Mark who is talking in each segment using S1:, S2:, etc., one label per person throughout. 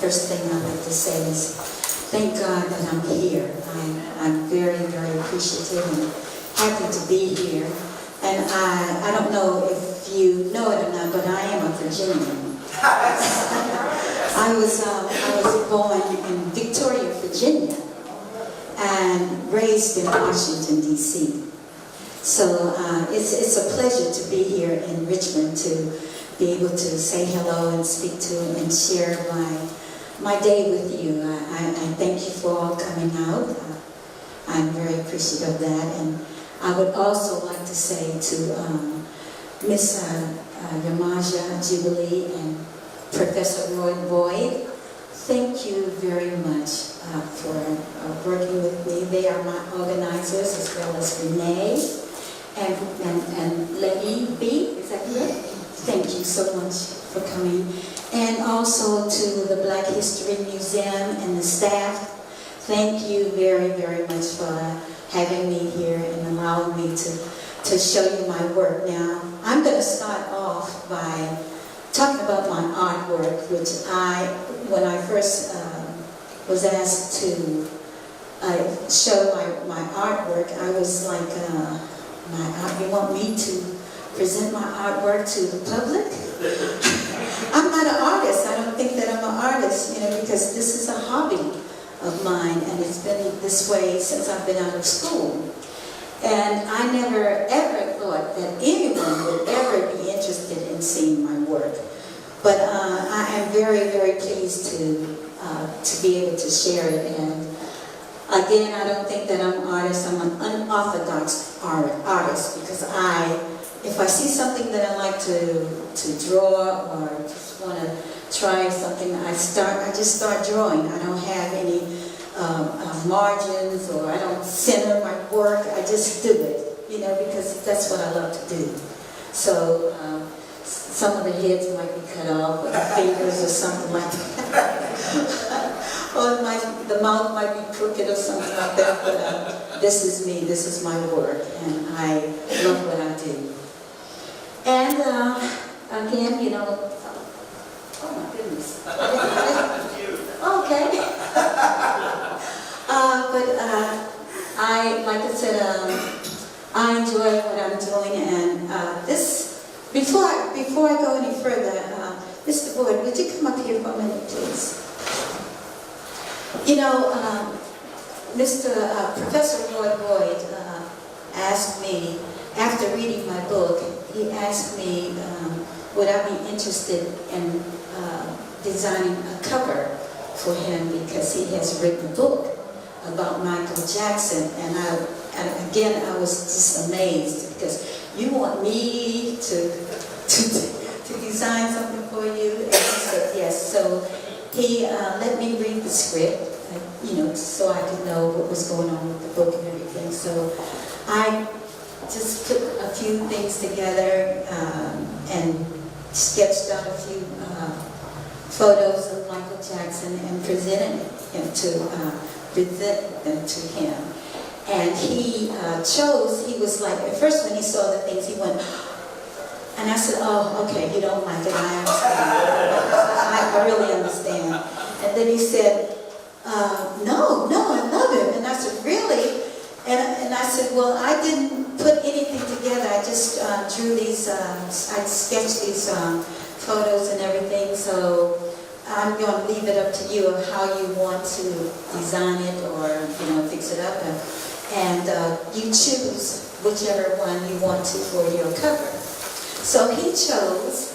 S1: first thing I'd like to say is thank God that I'm here. I'm very, very appreciative and happy to be here. And I don't know if you know it or not, but I am a Virginian. I was born in Victoria, Virginia, and raised in Washington, D.C. So it's a pleasure to be here in Richmond to be able to say hello and speak to and share my day with you. I thank you for all coming out. I'm very appreciative of that. And I would also like to say to Miss Yamaja Jubilee and Professor Roy Boyd, thank you very much for working with me. They are my organizers, as well as Renee and Lady B. Is that correct? Thank you so much for coming. And also to the Black History Museum and the staff, thank you very, very much for having me here and allowing me to show you my work. Now, I'm going to start off by talking about my artwork, which when I first was asked to show my artwork, I was like, you want me to present my artwork to the public? I'm not an artist. I don't think that I'm an artist, because this is a hobby of mine, and it's been this way since I've been out of school. And I never ever thought that anyone would ever be interested in seeing my work. But I am very, very pleased to be able to share it. And again, I don't think that I'm an artist. I'm an unorthodox artist, because if I see something that I like to draw or just want to try something, I just start drawing. I don't have any margins, or I don't center my work. I just do it, because that's what I love to do. So some of the heads might be cut off, or the fingers or something like that. Or the mouth might be crooked or something like that. But this is me. This is my work, and I love what I do. And again, oh my goodness. Okay. Like I said, I enjoy what I'm doing, and before I go any further, Mr. Boyd, would you come up here for a minute, please? Professor Roy Boyd asked me, after reading my book, he asked me, would I be interested in designing a cover for him, because he has written a book about Michael Jackson. And again, I was just amazed, because you want me to design something for you? And he said yes. So he let me read the script, so I could know what was going on with the book and everything. So I just put a few things together and sketched out a few photos of Michael Jackson and presented them to him. And he he was like, at first when he saw the things, he went, and I said, oh, okay, you don't like it, I understand. I really understand. And then he said, no, I love it. And I said, really? And I said, well, I didn't put anything together. I just drew these, I sketched these photos and everything. So I'm going to leave it up to you of how you want to design it or, fix it up. And you choose whichever one you want to for your cover. So he chose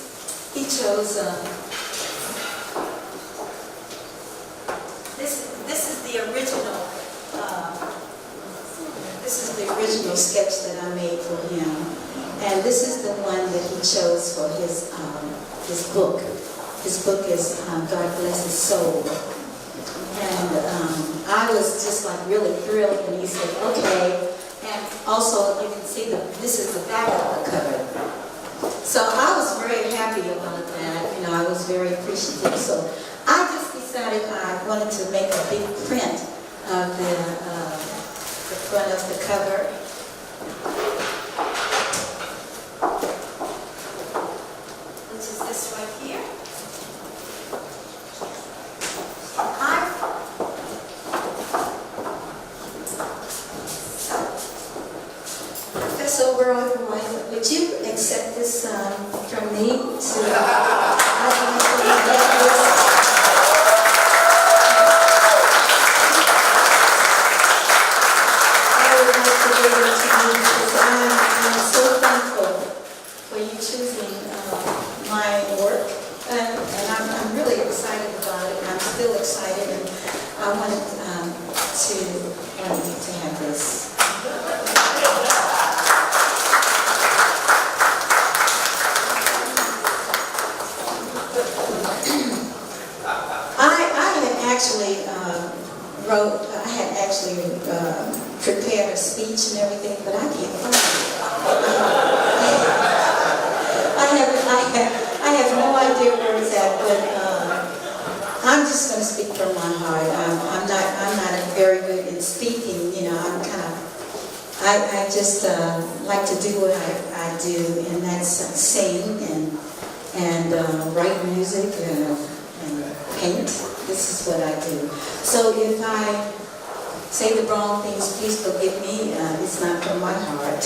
S1: this is the original. This is the original sketch that I made for him, and this is the one that he chose for his book. His book is God Bless His Soul, and I was just like really thrilled when he said, okay. And also you can see this is the back of the cover. So I was very happy about that. I was very appreciative. So I just decided I wanted to make a big print of the front of the cover. Which is this right here. Roy, would you accept this from me I'm so thankful for you choosing my work, and I'm really excited about it, and I'm still excited, and I wanted you to have this. I had actually prepared a speech and everything, but I can't find it. I have no idea where it's at, but I'm just going to speak from my heart. I'm not very good at speaking, you know. I just like to do what I do, and that's sing and write music and paint. This is what I do. So if I say the wrong things, please forgive me. It's not from my heart.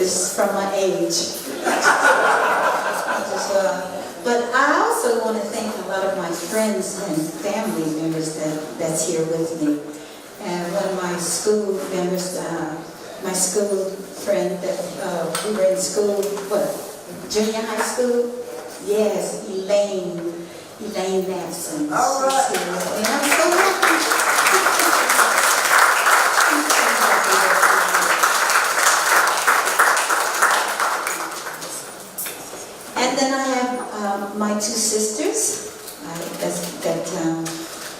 S1: This is from my age. But I also want to thank a lot of my friends and family members that's here with me. And one of my school members, my school friend that we were in school, junior high school? Yes, Elaine Matson.
S2: All right.
S1: And I'm so happy. And then I have my two sisters that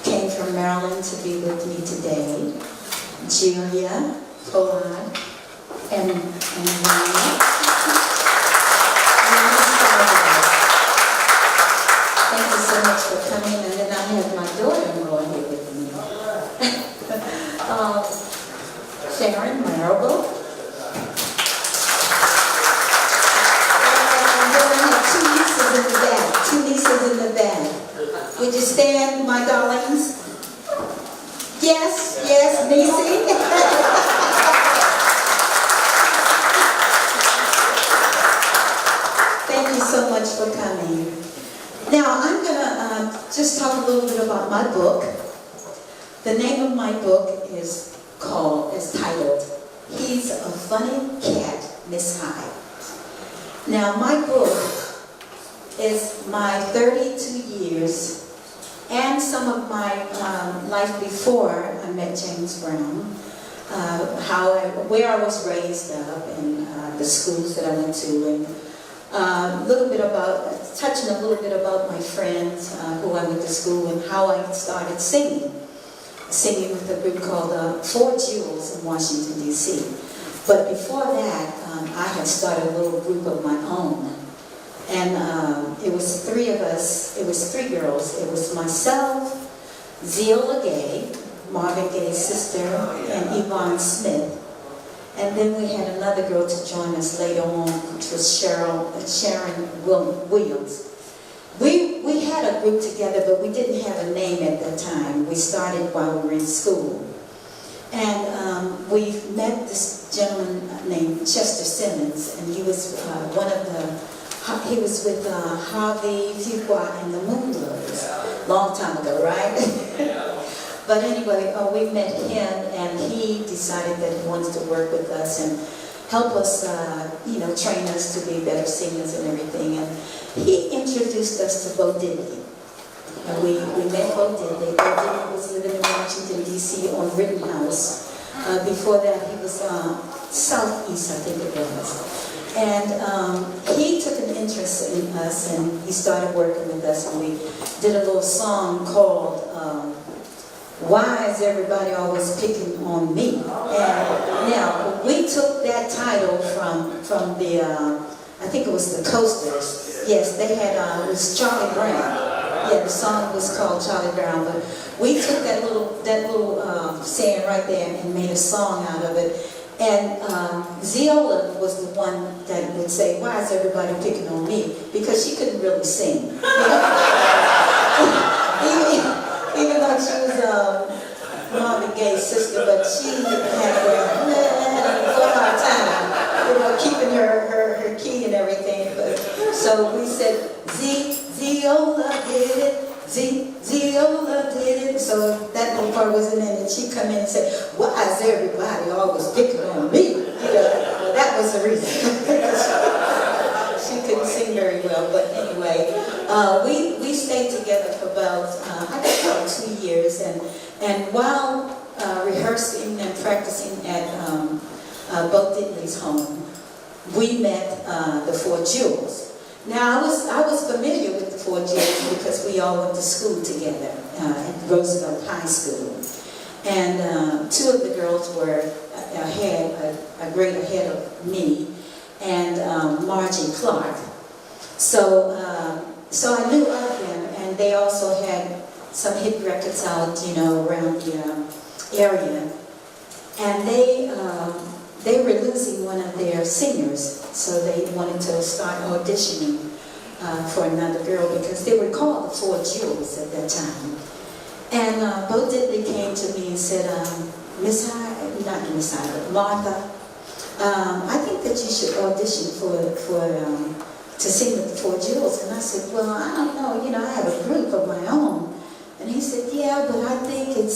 S1: came from Maryland to be with me today. Julia Pollard and Ryan. Thank you so much for coming. And then I have my daughter-in-law here with me. Sharon Marable. And then I have two nieces in the back. Would you stand, my darlings? Yes, Niecy. Thank you so much for coming. Now, I'm going to just talk a little bit about my book. The name of my book is titled, He's a Funny Cat, Miss Hyde. Now, my book is my 32 years and some of my life before I met James Brown, where I was raised up, and the schools that I went to, and touching a little bit about my friends who I went to school and how I started singing with a group called Four Jewels in Washington, D.C. But before that, I had started a little group of my own. And it was three of us, it was three girls. It was myself, Zeola Gay, Marvin Gaye's sister, and Yvonne Smith. And then we had another girl to join us later on, which was Sharon Williams. We had a group together, but we didn't have a name at that time. We started while we were in school. And we met this gentleman named Chester Simmons, and he was he was with Harvey Fuqua and the Moonblows, long time ago, right? But anyway, we met him, and he decided that he wanted to work with us and help us, train us to be better singers and everything. And he introduced us to Bo Diddley. And we met Bo Diddley. Bo Diddley was living in Washington, D.C. on Rittenhouse. Before that, he was Southeast, I think it was. And he took an interest in us, and he started working with us, and we did a little song called Why Is Everybody Always Picking on Me? And now, we took that title from the, I think it was the Coasters. Yes, they had, it was Charlie Brown. Yeah, the song was called Charlie Brown, but we took that little saying right there and made a song out of it. And Zeola was the one that would say, why is everybody picking on me? Because she couldn't really sing. Even though she was Marvin Gaye's sister, but she had a hard time, keeping her key and everything. But, so we said, Ziola did it. Ziola did it. So that little part wasn't in it. She come in and said, why is everybody always picking on me? You know, well, that was the reason. She couldn't sing very well, but anyway, we stayed together for about, I guess about 2 years, and while rehearsing and practicing at Bo Diddley's home, we met the Four Jewels. Now, I was familiar with the Four Jewels because we all went to school together at Roosevelt High School. And two of the girls were a grade ahead of me, and Margie Clark. So I knew of them, and they also had some hit records out, you know, around the area. And they were losing one of their singers, so they wanted to start auditioning for another girl because they were called the Four Jewels at that time. And Bo Diddley came to me and said, Martha, I think that you should audition to sing with the Four Jewels. And I said, well, I don't know, you know, I have a group of my own. And he said, yeah, but I think it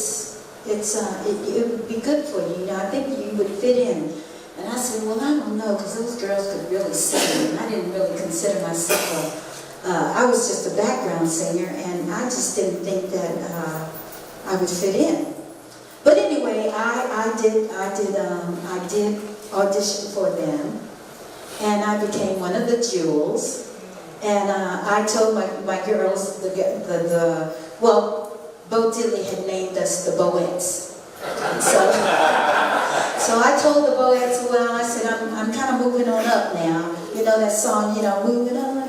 S1: would be good for you. You know, I think you would fit in. And I said, well, I don't know, because those girls could really sing. And I didn't really consider myself I was just a background singer, and I just didn't think that I would fit in. But anyway, I did audition for them, and I became one of the Jewels. And I told my girls, well, Bo Diddley had named us the Boettes. So I told the Boettes, well, I said, I'm kind of moving on up now. You know that song, you know, moving on up.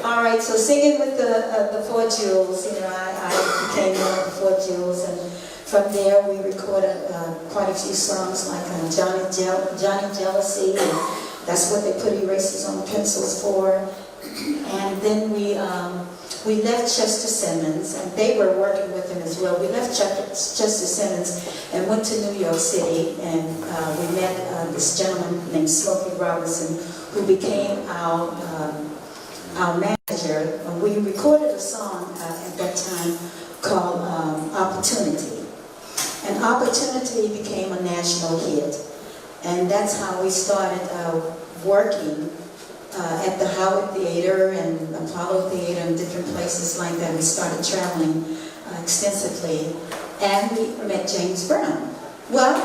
S1: All right, so singing with the Four Jewels, you know, I became one of the Four Jewels, and from there we recorded quite a few songs like Johnny Jealousy, and that's what they put erasers on pencils for. And then we left Chester Simmons, and they were working with him as well. We left Chester Simmons and went to New York City, and we met this gentleman named Smokey Robinson, who became our manager. We recorded a song at that time called Opportunity. And Opportunity became a national hit. And that's how we started working at the Howard Theater and Apollo Theater and different places like that. We started traveling extensively, and we met James Brown. Well,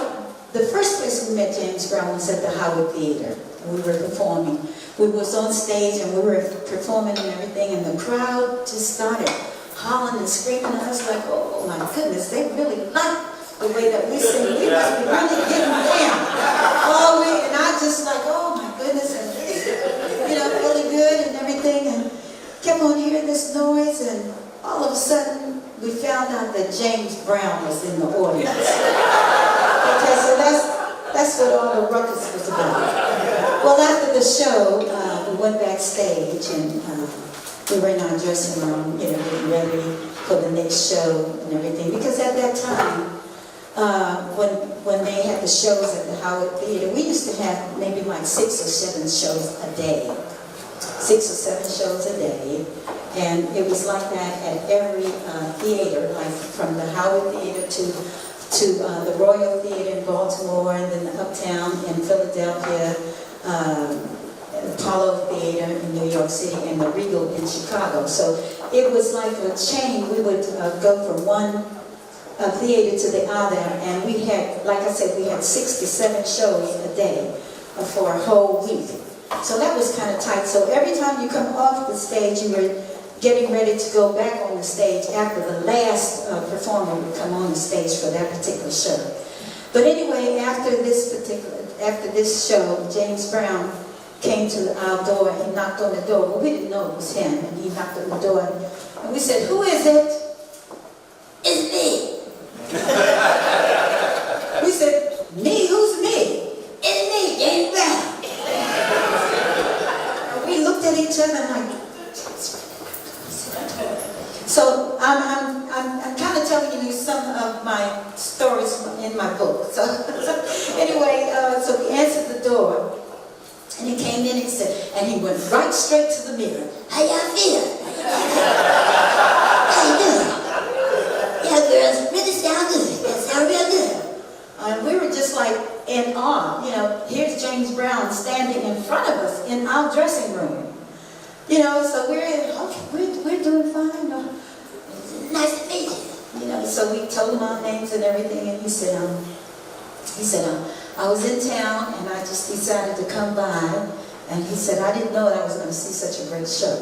S1: the first place we met James Brown was at the Howard Theater. We were performing. We was on stage and we were performing and everything, and the crowd just started hollering and screaming at us like, oh my goodness, they really like the way that we sing. We must be really getting down. And I just like, oh my goodness, and you know, really good and everything, and kept on hearing this noise, and all of a sudden we found out that James Brown was in the audience. Okay, so that's what all the ruckus was about. Well, after the show, we went backstage, and we were in our dressing room, you know, getting ready for the next show and everything. Because at that time, when they had the shows at the Howard Theater, we used to have maybe like 6 or 7 shows a day. 6 or 7 shows a day. And it was like that at every theater, like from the Howard Theater to the Royal Theater in Baltimore, and then the Uptown in Philadelphia, Apollo Theater in New York City, and the Regal in Chicago. So it was like a chain. We would go from one theater to the other, and we had, like I said, we had 6 to 7 shows a day for a whole week. So that was kind of tight. So every time you come off the stage, you were getting ready to go back on the stage after the last performer would come on the stage for that particular show. But anyway, after this show, James Brown came to our door, and he knocked on the door. Well, we didn't know it was him, and he knocked on the door, and we said, "Who is it?" "It's me." We said, "Me? Who's me?" "It's me, James Brown." And we looked at each other and like, so I'm kind of telling you some of my stories in my book. So anyway, so we answered the door, And he came in and said, and he went right straight to the mirror. How y'all feel? How you doing? Yeah, girls, really sound good. That sound real good. And we were just like in awe. You know, here's James Brown standing in front of us in our dressing room. You know, so we're doing fine. Nice to meet you. You know, so we told him our names and everything, and he said, I was in town and I just decided to come by, and he said, I didn't know that I was going to see such a great show.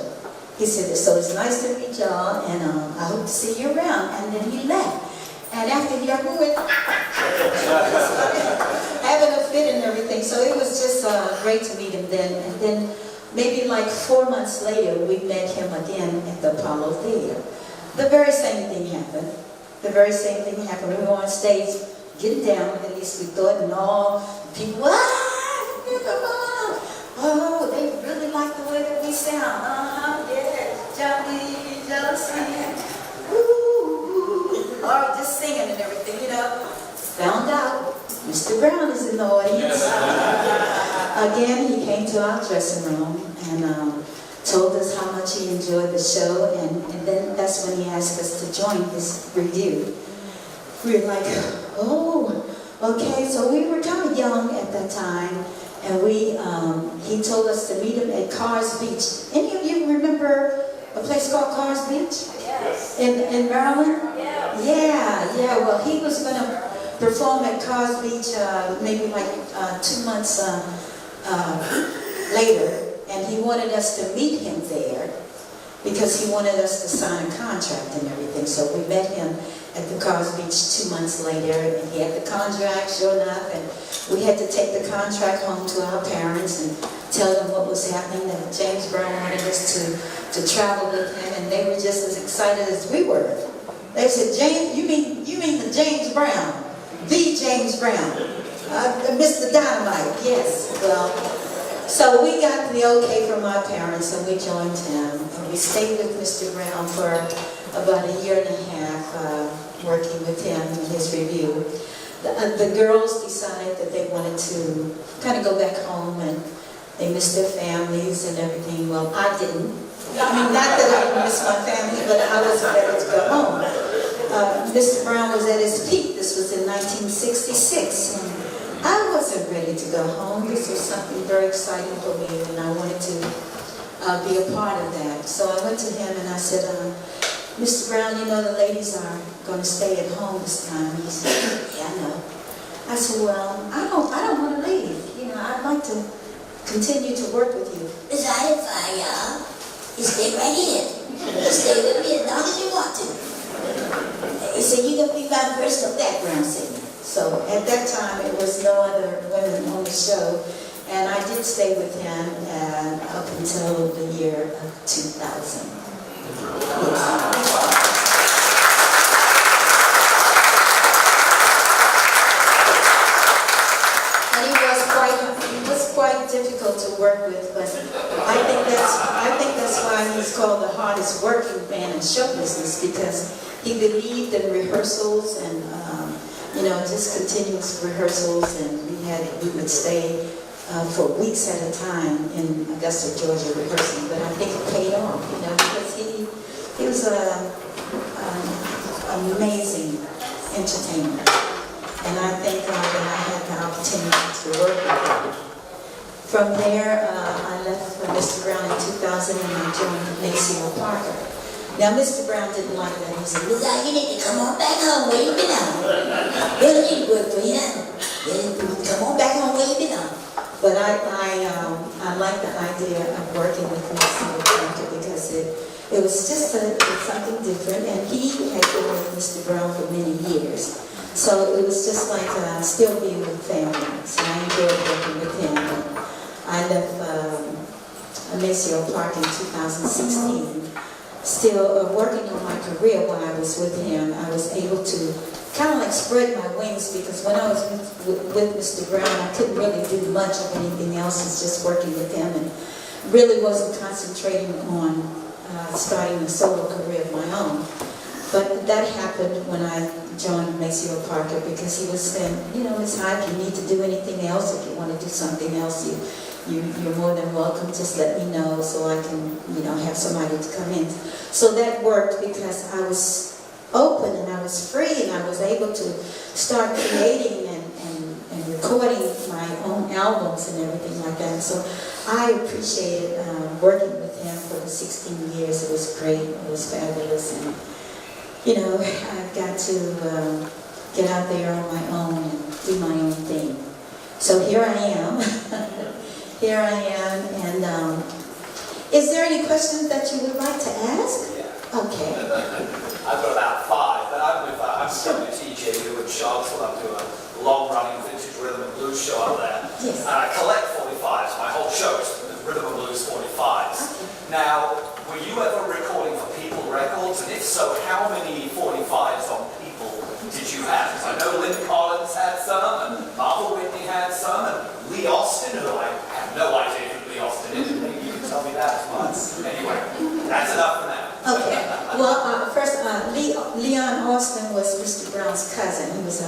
S1: He said, so it's nice to meet y'all, and I hope to see you around. And then he left. And after he got with having a fit and everything, so it was just great to meet him then. And then maybe like 4 months later, we met him again at the Apollo Theater. The very same thing happened. The very same thing happened. We were on stage, getting down, at least we thought, and all people, oh, they really like the way that we sound. Yeah, Johnny, jealousy, or just singing and everything, you know. Found out Mr. Brown is in the audience. Again, he came to our dressing room and told us how much he enjoyed the show, and then that's when he asked us to join his review. We were like, oh, okay, so we were kind of young at that time, and he told us to meet him at Carr's Beach. Any of you remember a place called Carr's Beach?
S2: Yes.
S1: In Maryland?
S2: Yes.
S1: Yeah, well, he was going to perform at Carr's Beach maybe like 2 months later, and he wanted us to meet him there because he wanted us to sign a contract and everything. So we met him at the Carr's Beach 2 months later, and he had the contract, sure enough, and we had to take the contract home to our parents and tell them what was happening, that James Brown wanted us to travel with him, and they were just as excited as we were. They said, James, you mean the James Brown, the James Brown, Mr. Dynamite, yes. Well, so we got the okay from our parents, and we joined him, and we stayed with Mr. Brown for about 1.5 years, working with him in his review. The girls decided that they wanted to kind of go back home, and they missed their families and everything. Well, I didn't. I mean, not that I didn't miss my family, but I wasn't ready to go home. Mr. Brown was at his peak. This was in 1966. And I wasn't ready to go home. This was something very exciting for me, and I wanted to be a part of that. So I went to him and I said, Mr. Brown, you know the ladies are going to stay at home this time. He said, yeah, I know. I said, well, I don't want to leave. You know, I'd like to continue to work with you. It's all fine, y'all. You stay right here. You stay with me as long as you want to. He said, you're going to be my personal background singer. So at that time, it was no other women on the show. And I did stay with him up until the year of 2000. And he was quite difficult to work with, but I think that's why he's called the hardest working man in show business, because he believed in rehearsals and you know, just continuous rehearsals, and we would stay for weeks at a time in Augusta, Georgia, rehearsing. But I think it paid off, you know, because he was an amazing entertainer, and I thank God that I had the opportunity to work with him. From there, I left Mr. Brown in 2000, and I joined Maceo Parker. Now, Mr. Brown didn't like that. He said, Liz, you need to come on back home where you belong. You don't need to work for him. Come on back home where you belong. But I like the idea of working with Maceo Parker because it was just something different, and he had been with Mr. Brown for many years. So it was just like still being with family. So I enjoyed working with him. I left Maceo Park in 2016. Still working on my career while I was with him, I was able to kind of like spread my wings, because when I was with Mr. Brown, I couldn't really do much of anything else. It's just working with him, and really wasn't concentrating on starting a solo career of my own. But that happened when I joined Maceo Parker, because he was saying, you know, Ms. Hyde, if you need to do anything else, if you want to do something else, you're more than welcome. Just let me know so I can, have somebody to come in. So that worked because I was open and I was free and I was able to start creating and recording my own albums and everything like that. So I appreciated working with him for the 16 years. It was great. It was fabulous. And, I've got to get out there on my own and do my own thing. So here I am. Here I am. And is there any questions that you would like to ask?
S2: Yeah.
S1: Okay.
S2: I've got about 5, but I'm WTJU in Charlottesville. I'm doing a long-running vintage rhythm and blues show out there.
S1: Yes.
S2: And I collect 45s. My whole show is rhythm and blues 45s.
S1: Okay.
S2: Now, were you ever recording for People Records? And if so, how many 45s on People did you have? Because I know Lynn Collins had some, and Martha Whitney had some, and Lee Austin, who I have no idea who Lee Austin is. Maybe you can tell me that as well. Anyway, that's enough for now.
S1: Okay. Well, first, Leon Austin was Mr. Brown's cousin. He was a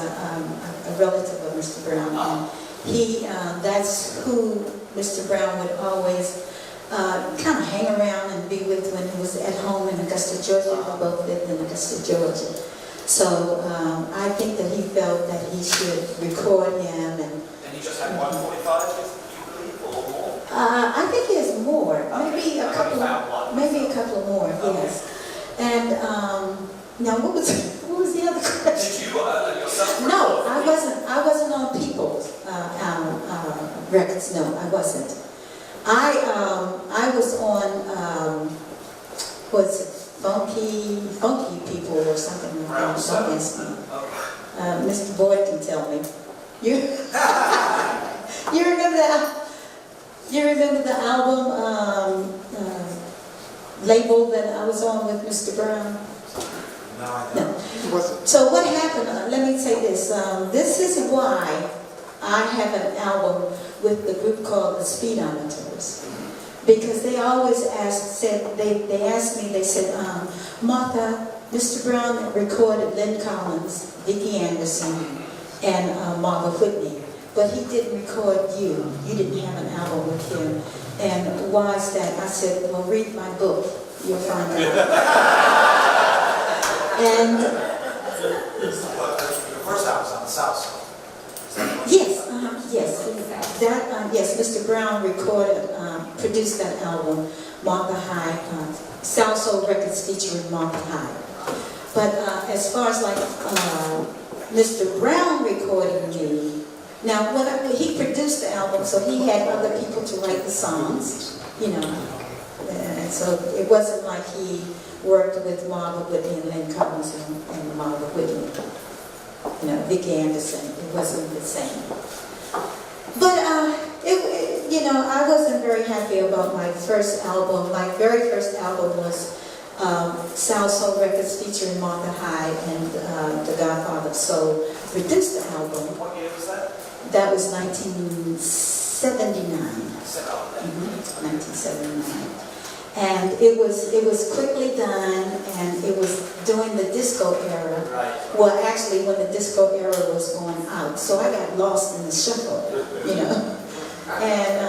S1: relative of Mr. Brown. And that's who Mr. Brown would always kind of hang around and be with when he was at home in Augusta, Georgia. We both lived in Augusta, Georgia. So I think that he felt that he should record him. And
S2: he just had 145, you believe, or more?
S1: I think he has more. Maybe a couple more,
S2: Okay.
S1: yes. And now what was the other question?
S2: Did you yourself?
S1: No, I wasn't on People's records. No, I wasn't. I was on what's it, Funky People or something like that. Don't ask me. Mr. Boyd can tell me. You remember that? You remember the album label that I was on with Mr. Brown?
S2: No, I don't.
S1: No. So what happened, let me say this. This is why I have an album with the group called the Speedometers. Because they always they asked me, they said, Martha, Mr. Brown recorded Lynn Collins, Vicki Anderson, and Martha Whitney. But he didn't record you. You didn't have an album with him. And why is that? I said, well, read my book. You'll find out. And
S2: The first album was on the South Side.
S1: yes, yes, Mr. Brown produced that album, Martha Hyde, South Soul Records featuring Martha Hyde. But as far as like Mr. Brown recording me, now he produced the album, so he had other people to write the songs, and so it wasn't like he worked with Martha Whitney and Lynn Collins and Martha Whitney, Vicki Anderson. It wasn't the same. But I wasn't very happy about my first album. My very first album was South Soul Records featuring Martha Hyde and The Godfather of Soul produced the album.
S2: What year was that?
S1: That was 1979. 1979. And it was quickly done, and it was during the disco era.
S2: Right.
S1: Well, actually, when the disco era was going out, so I got lost in the shuffle, And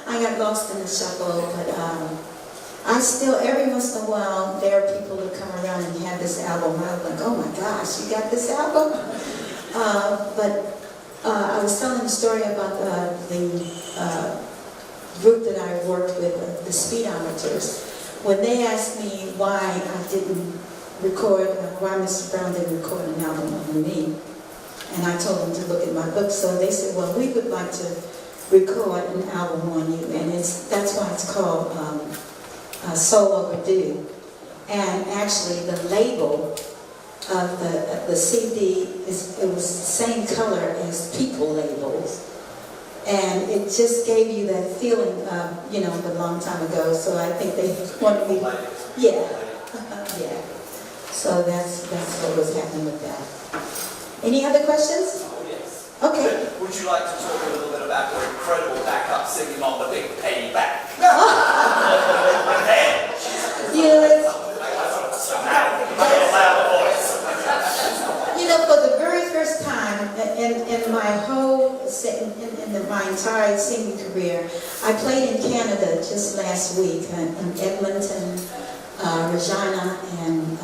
S1: I got lost in the shuffle, but I still, every once in a while, there are people who come around and have this album. I was like, oh my gosh, you got this album? But I was telling a story about the group that I worked with, the Speedometers. When they asked me why I didn't record, why Mr. Brown didn't record an album on me, and I told them to look at my book, so they said, well, we would like to record an album on you, and that's why it's called Soul Overdue. And actually, the label of the CD it was the same color as People labels, and it just gave you that feeling of a long time ago. So I think they wanted me, yeah. So that's what was happening with that. Any other questions?
S2: Oh, yes.
S1: Okay.
S2: Would you like to talk a little bit about your incredible backup singing on the Big Payback? For the very first time in my whole, in my entire singing
S1: singing career. I played in Canada just last week in Edmonton, Regina, and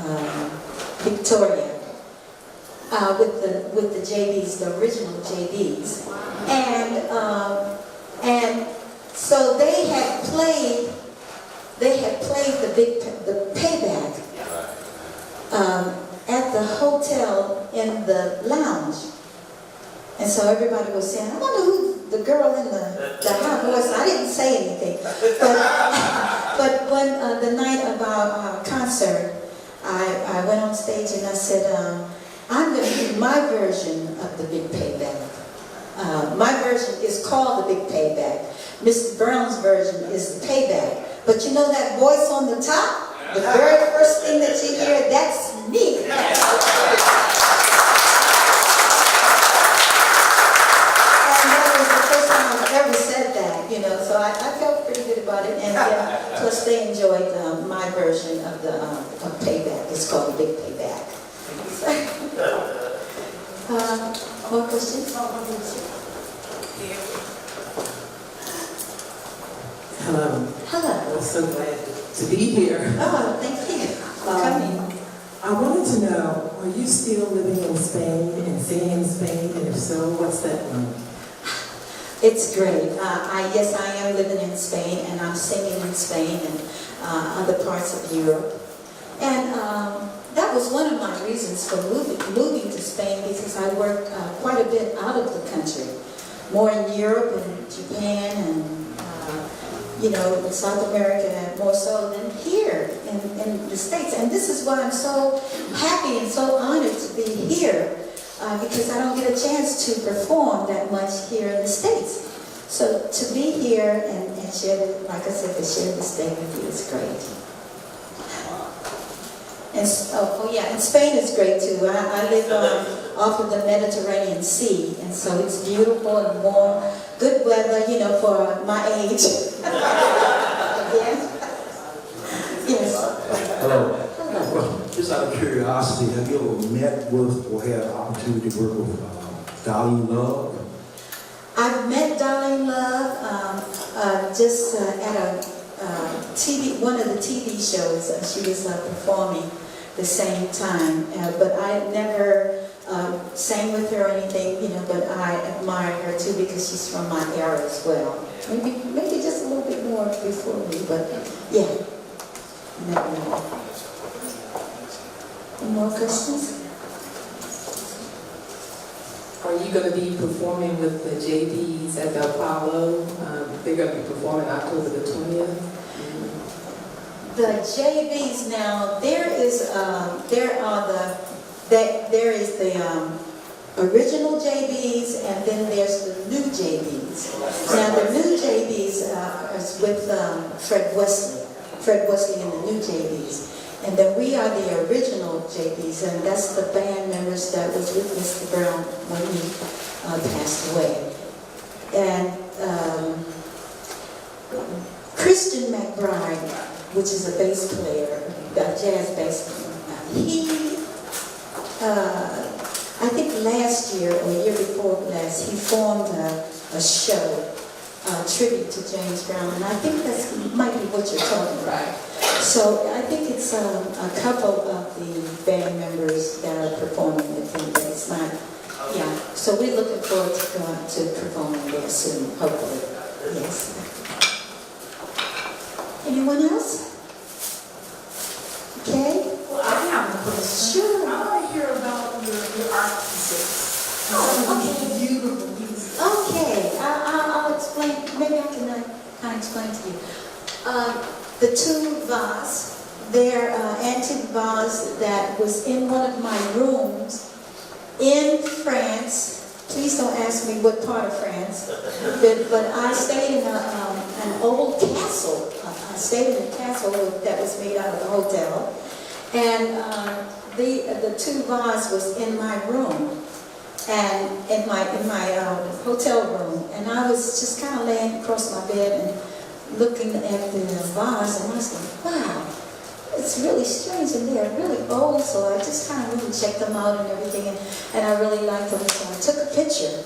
S1: Victoria with the JBs, the original JBs, and so they had played the Payback at the hotel in the lounge. And so everybody was saying, I wonder who the girl in the high voice. I didn't say anything. But when the night of our concert, I went on stage and I said, I'm going to do my version of the Big Payback. My version is called the Big Payback. Mr. Brown's version is the Payback. But you know that voice on the top? The very first thing that you hear, that's me. Ever said that, you know, so I felt pretty good about it, and plus they enjoyed my version of the of Payback. It's called the Big Payback. More questions?
S3: Hello.
S1: Hello.
S3: I'm so glad to be here.
S1: Oh, thank you for coming.
S3: I wanted to know, are you still living in Spain and singing in Spain? And if so, what's that like?
S1: It's great. Yes, I am living in Spain, and I'm singing in Spain and other parts of Europe. And that was one of my reasons for moving to Spain, because I work quite a bit out of the country, more in Europe and Japan and in South America, more so than here in the States. And this is why I'm so happy and so honored to be here. Because I don't get a chance to perform that much here in the States. So to be here and share, like I said, to share this day with you is great. And and Spain is great too. I live off of the Mediterranean Sea, and so it's beautiful and warm, good weather, for my age. Yes.
S4: Hello. Well, just out of curiosity, have you ever met with or had an opportunity to work with Darlene Love?
S1: I've met Darlene Love just at a one of the TV shows. She was performing the same time, but I never sang with her or anything, but I admire her too because she's from my era as well. Maybe just a little bit more before me, but yeah, never know. Any more questions?
S3: Are you going to be performing with the JBs at the Apollo? They're going to be performing October the 20th.
S1: The JBs now, there is the original JBs, and then there's the new JBs. Now the new JBs is with Fred Wesley and the new JBs. And then we are the original JBs, and that's the band members that was with Mr. Brown when he passed away. And Christian McBride, which is a bass player, a jazz bass player, I think last year or year before last, he formed a show, tribute to James Brown, and I think that might be what you're talking about. So I think it's a couple of the band members that are performing with him, but it's not, yeah. So we're looking forward to performing there soon, hopefully. Yes. Anyone else? Okay.
S5: Well, I have a question.
S1: Sure.
S5: I want to hear about your art pieces.
S1: Oh, okay.
S5: Beautiful pieces.
S1: Okay, I'll explain. Maybe I can kind of explain to you. The two vases, they're antique vase that was in one of my rooms in France. Please don't ask me what part of France, but I stayed in an old castle. I stayed in a castle that was made out of the hotel, and the two vases was in my room. And in my hotel room, and I was just kind of laying across my bed and looking at the vase, and I was like, wow, it's really strange, and they're really old, so I just kind of really checked them out and everything, and I really liked them, so I took a picture,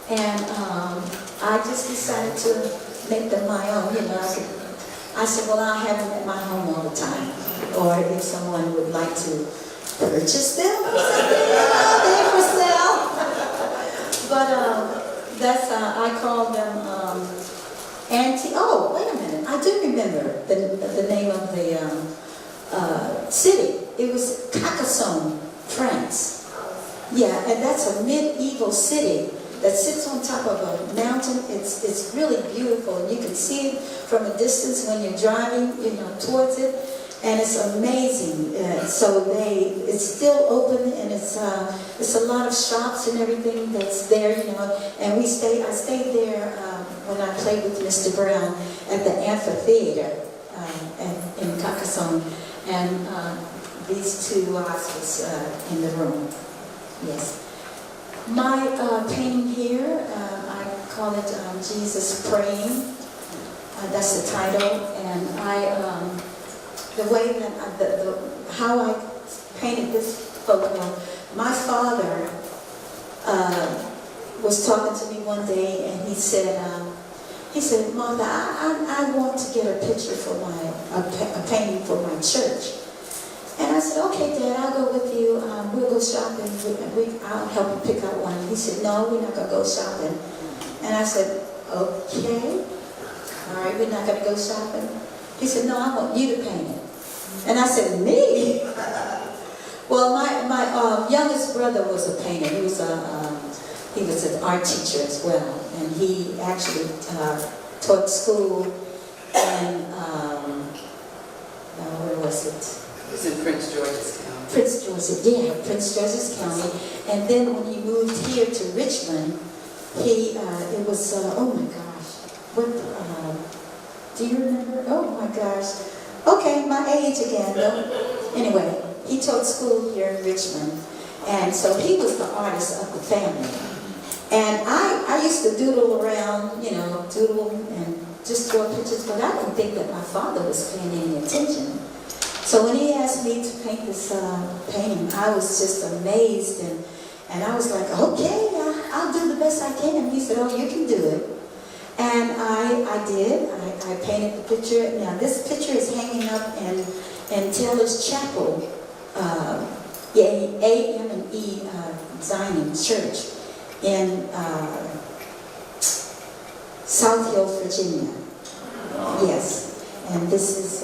S1: And I just decided to make them my own, you know. I said, well, I'll have them at my home all the time. Or if someone would like to purchase them, I said, yeah, they're for sale. But I called them oh, wait a minute, I do remember the name of the city. It was Carcassonne, France. Yeah, and that's a medieval city that sits on top of a mountain. It's really beautiful, and you can see it from a distance when you're driving, towards it, and it's amazing. It's still open, and it's a lot of shops and everything that's there, And I stayed there when I played with Mr. Brown at the amphitheater in Carcassonne, and these two was in the room. Yes. My painting here, I call it Jesus Praying. That's the title, and the way that how I painted this photo. My father was talking to me one day, and he said, Martha, I want to get a picture for a painting for my church. And I said, okay, Dad, I'll go with you. We'll go shopping. I'll help you pick out one. He said, no, we're not going to go shopping. And I said, okay. All right, we're not going to go shopping. He said, no, I want you to paint it. And I said, me? Well, my youngest brother was a painter. He was an art teacher as well. And he actually taught school in, where was it?
S3: It was in Prince George's County.
S1: Prince George's County. And then when he moved here to Richmond, it was, oh my gosh, do you remember? Oh my gosh. Okay, my age again, though. Anyway, he taught school here in Richmond, and so he was the artist of the family. And I used to doodle around, doodle and just draw pictures, but I didn't think that my father was paying any attention. So when he asked me to paint this painting, I was just amazed, and I was like, okay, I'll do the best I can. And he said, oh, you can do it. And I did. I painted the picture. Now this picture is hanging up in Taylor's Chapel, A.M.E. Zion Church in South Hill, Virginia. Yes, and this is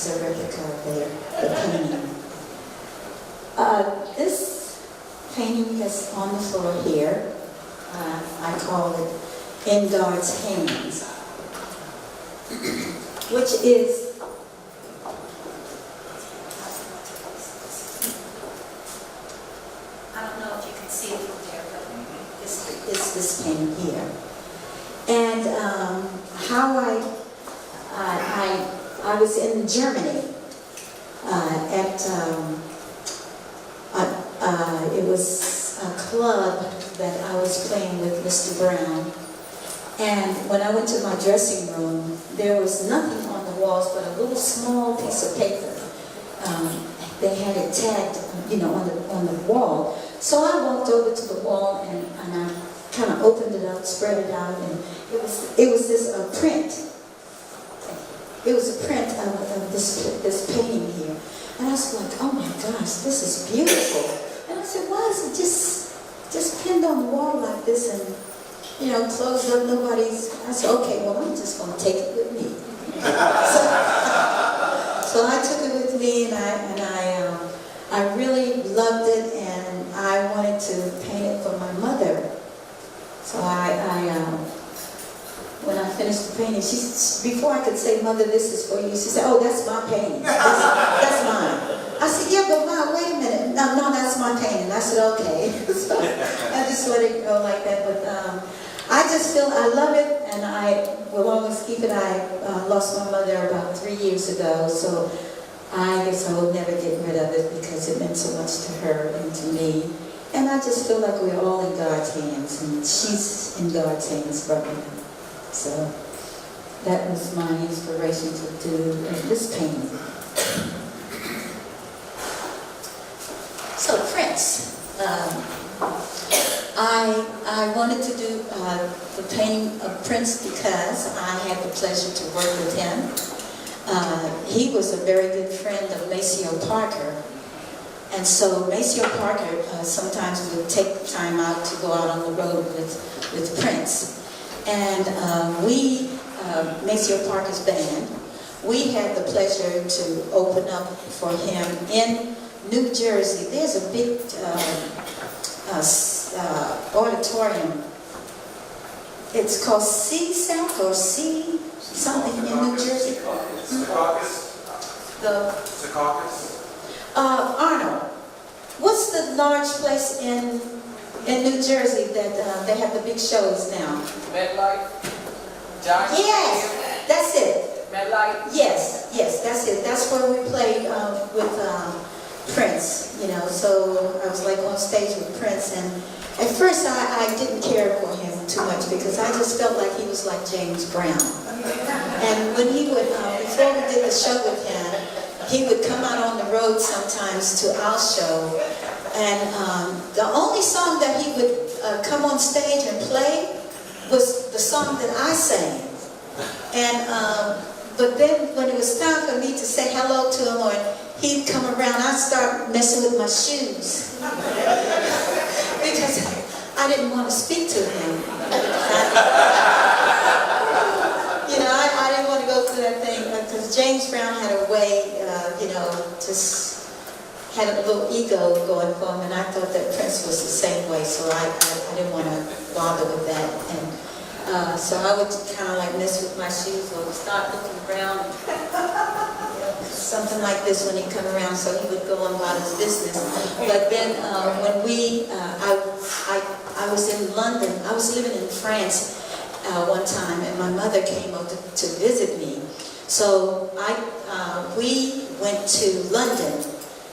S1: a replica of the painting. This painting that's on the floor here, I call it In God's Hands, which is I don't know if you can see it from there, but it's this painting here. And how I was in Germany it was a club that I was playing with Mr. Brown. And when I went to my dressing room, there was nothing on the walls but a little small piece of paper. They had it tagged, on the wall. So I walked over to the wall and I kind of opened it up, spread it out, and it was this print. It was a print of this painting here. And I was like, oh my gosh, this is beautiful. And I said, why is it just pinned on the wall like this and, closed up, I said, okay, well, I'm just going to take it with me. So I took it with me, and I really loved it, and I wanted to paint it for my mother. So when I finished the painting, before I could say, Mother, this is for you, she said, oh, that's my painting. That's mine. I said, yeah, but Mom, wait a minute. No, that's my painting. I said, okay. So I just let it go like that. But I just feel I love it, and I will always keep it. I lost my mother about 3 years ago, so I guess I will never get rid of it because it meant so much to her and to me. And I just feel like we're all in God's hands, and she's in God's hands right now. So that was my inspiration to do this painting. So Prince, I I wanted to do the painting of Prince because I had the pleasure to work with him. He was a very good friend of Maceo Parker. And so Maceo Parker sometimes would take time out to go out on the road with Prince. And Maceo Parker's band, we had the pleasure to open up for him in New Jersey. There's a big auditorium. It's called C-South or C something in New Jersey. Arnold. What's the large place in New Jersey that they have the big shows now?
S5: MetLife. Giants.
S1: Yes, that's it.
S5: MetLife.
S1: Yes, that's it. That's where we played with Prince, you know, so I was like on stage with Prince, and at first I didn't care for him too much because I just felt like he was like James Brown. And when he would, before we did the show with him, he would come out on the road sometimes to our show, and the only song that he would come on stage and play was the song that I sang. And but then when it was time for me to say hello to him, or he'd come around, I'd start messing with my shoes because I didn't want to speak to him. You know, I didn't want to go through that thing because James Brown had a way, you know, just had a little ego going for him, and I thought that Prince was the same way, so I didn't want to bother with that. And so I would kind of like mess with my shoes or start looking around, something like this when he'd come around, so he would go on about his business. But then when I was in London, I was living in France one time, and my mother came up to visit me. So we went to London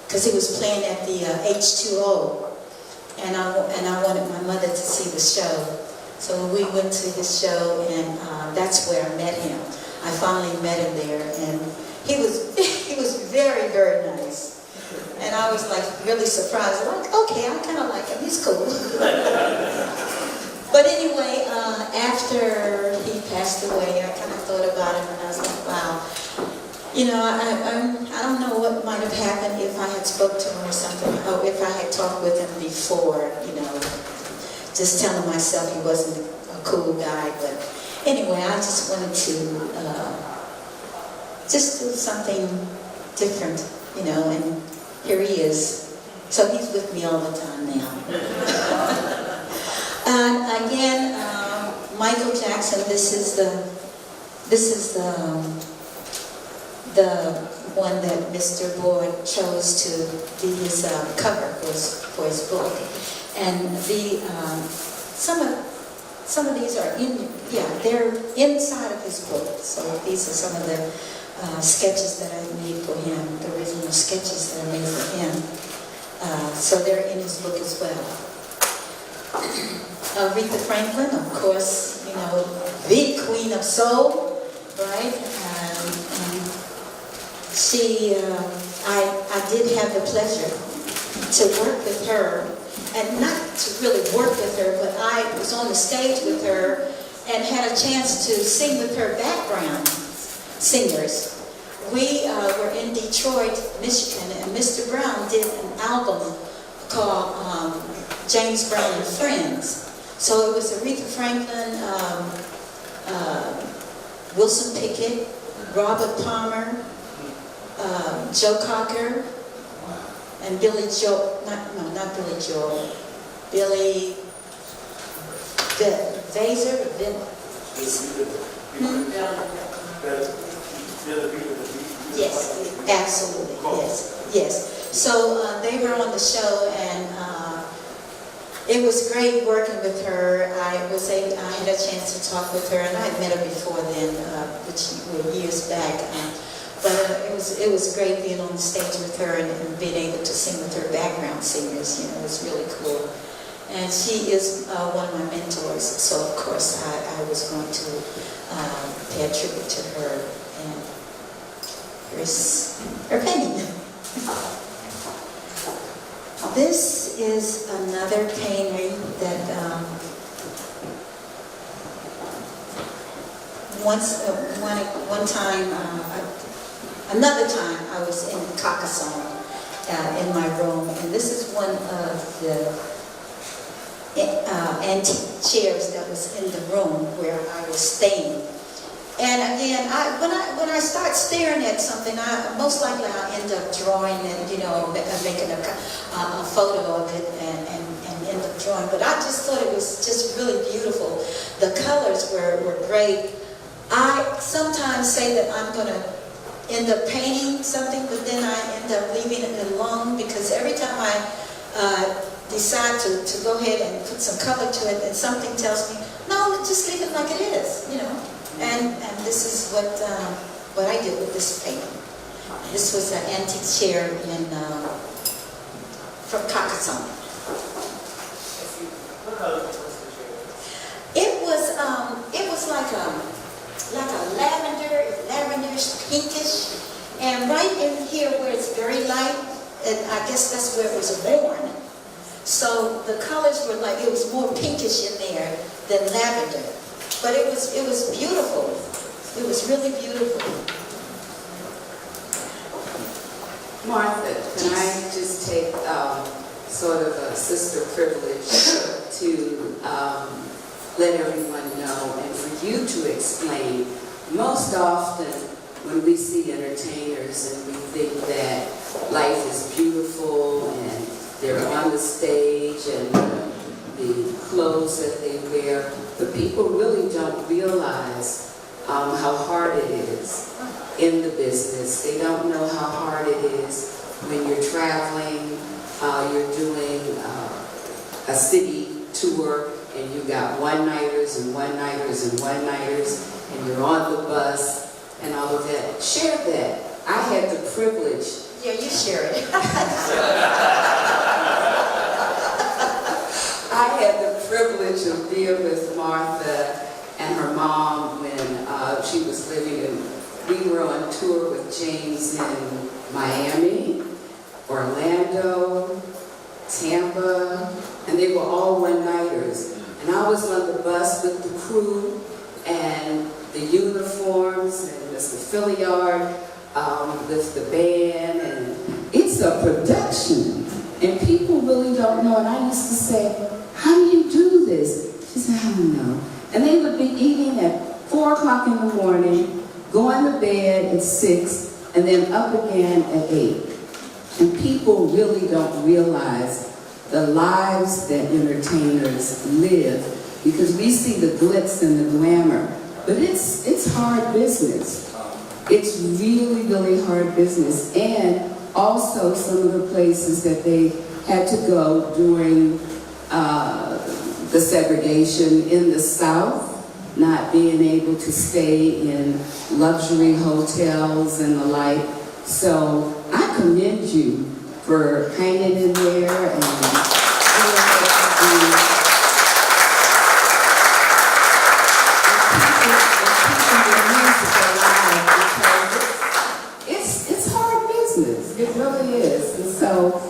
S1: because he was playing at the H2O, and I wanted my mother to see the show. So we went to his show, and that's where I met him. I finally met him there, and he was very, very nice. And I was like really surprised, like, okay, I kind of like him, he's cool. But anyway, after he passed away, I kind of thought about him, and I was like, wow. You know, I don't know what might have happened if I had spoke to him or something, or if I had talked with him before, you know. Just telling myself he wasn't a cool guy, but anyway, I just wanted to just do something different, you know, and here he is. So he's with me all the time now. And again, Michael Jackson, this is the one that Mr. Board chose to be his cover for his book. And some of these are they're inside of his book. So these are some of the sketches that I made for him, the original sketches that I made for him. So they're in his book as well. Aretha Franklin, of course, you know, the Queen of Soul, right? And she, I did have the pleasure to work with her. And not to really work with her, but I was on the stage with her and had a chance to sing with her background singers. We were in Detroit, Michigan, and Mr. Brown did an album called James Brown and Friends. So it was Aretha Franklin, Wilson Pickett, Robert Palmer, Joe Cocker, and Billy Joel, not Billy Joel, Billy Vaser, Yes, absolutely, yes. So they were on the show, and it was great working with her. I had a chance to talk with her, and I had met her before then, which were years back. But it was great being on the stage with her and being able to sing with her background singers. You know, it was really cool. And she is one of my mentors, so of course I was going to pay a tribute to her. And here's her painting. This is another painting that one time, another time, I was in Carcassonne in my room, and this is one of the antique chairs that was in the room where I was staying. And again, when I start staring at something, most likely I'll end up drawing it, making a photo of it and end up drawing. But I just thought it was just really beautiful. The colors were great. I sometimes say that I'm going to end up painting something, but then I end up leaving it alone, because every time I decide to go ahead and put some color to it, and something tells me, no, just leave it like it is, And this is what I did with this painting. This was an antique chair from Carcassonne.
S5: What color was the chair?
S1: It was like a lavenderish, pinkish, and right in here where it's very light, and I guess that's where it was worn. So the colors were like, it was more pinkish in there than lavender. But it was beautiful. It was really beautiful.
S6: Martha, can I just take sort of a sister privilege to let everyone know, and for you to explain? Most often when we see entertainers and we think that life is beautiful and they're on the stage and the clothes that they wear, but people really don't realize how hard it is in the business. They don't know how hard it is when you're traveling, you're doing a city tour, and you got one-nighters and one-nighters and one-nighters, and you're on the bus and all of that. Share that. I had the privilege.
S1: Yeah, you share it.
S6: I had the privilege of being with Martha and her mom when she was living in, we were on tour with James in Miami, Orlando, Tampa, and they were all one-nighters. And I was on the bus with the crew and the uniforms and Mr. Filliard with the band, and it's a production. And people really don't know, and I used to say, how do you do this? She said, I don't know. And they would be eating at 4 o'clock in the morning, going to bed at 6, and then up again at 8. And people really don't realize the lives that entertainers live, because we see the glitz and the glamour, but it's hard business. It's really, really hard business. And also some of the places that they had to go during the segregation in the South, not being able to stay in luxury hotels and the like. So I commend you for hanging in there and doing what you do. It's hard business. It really is. And so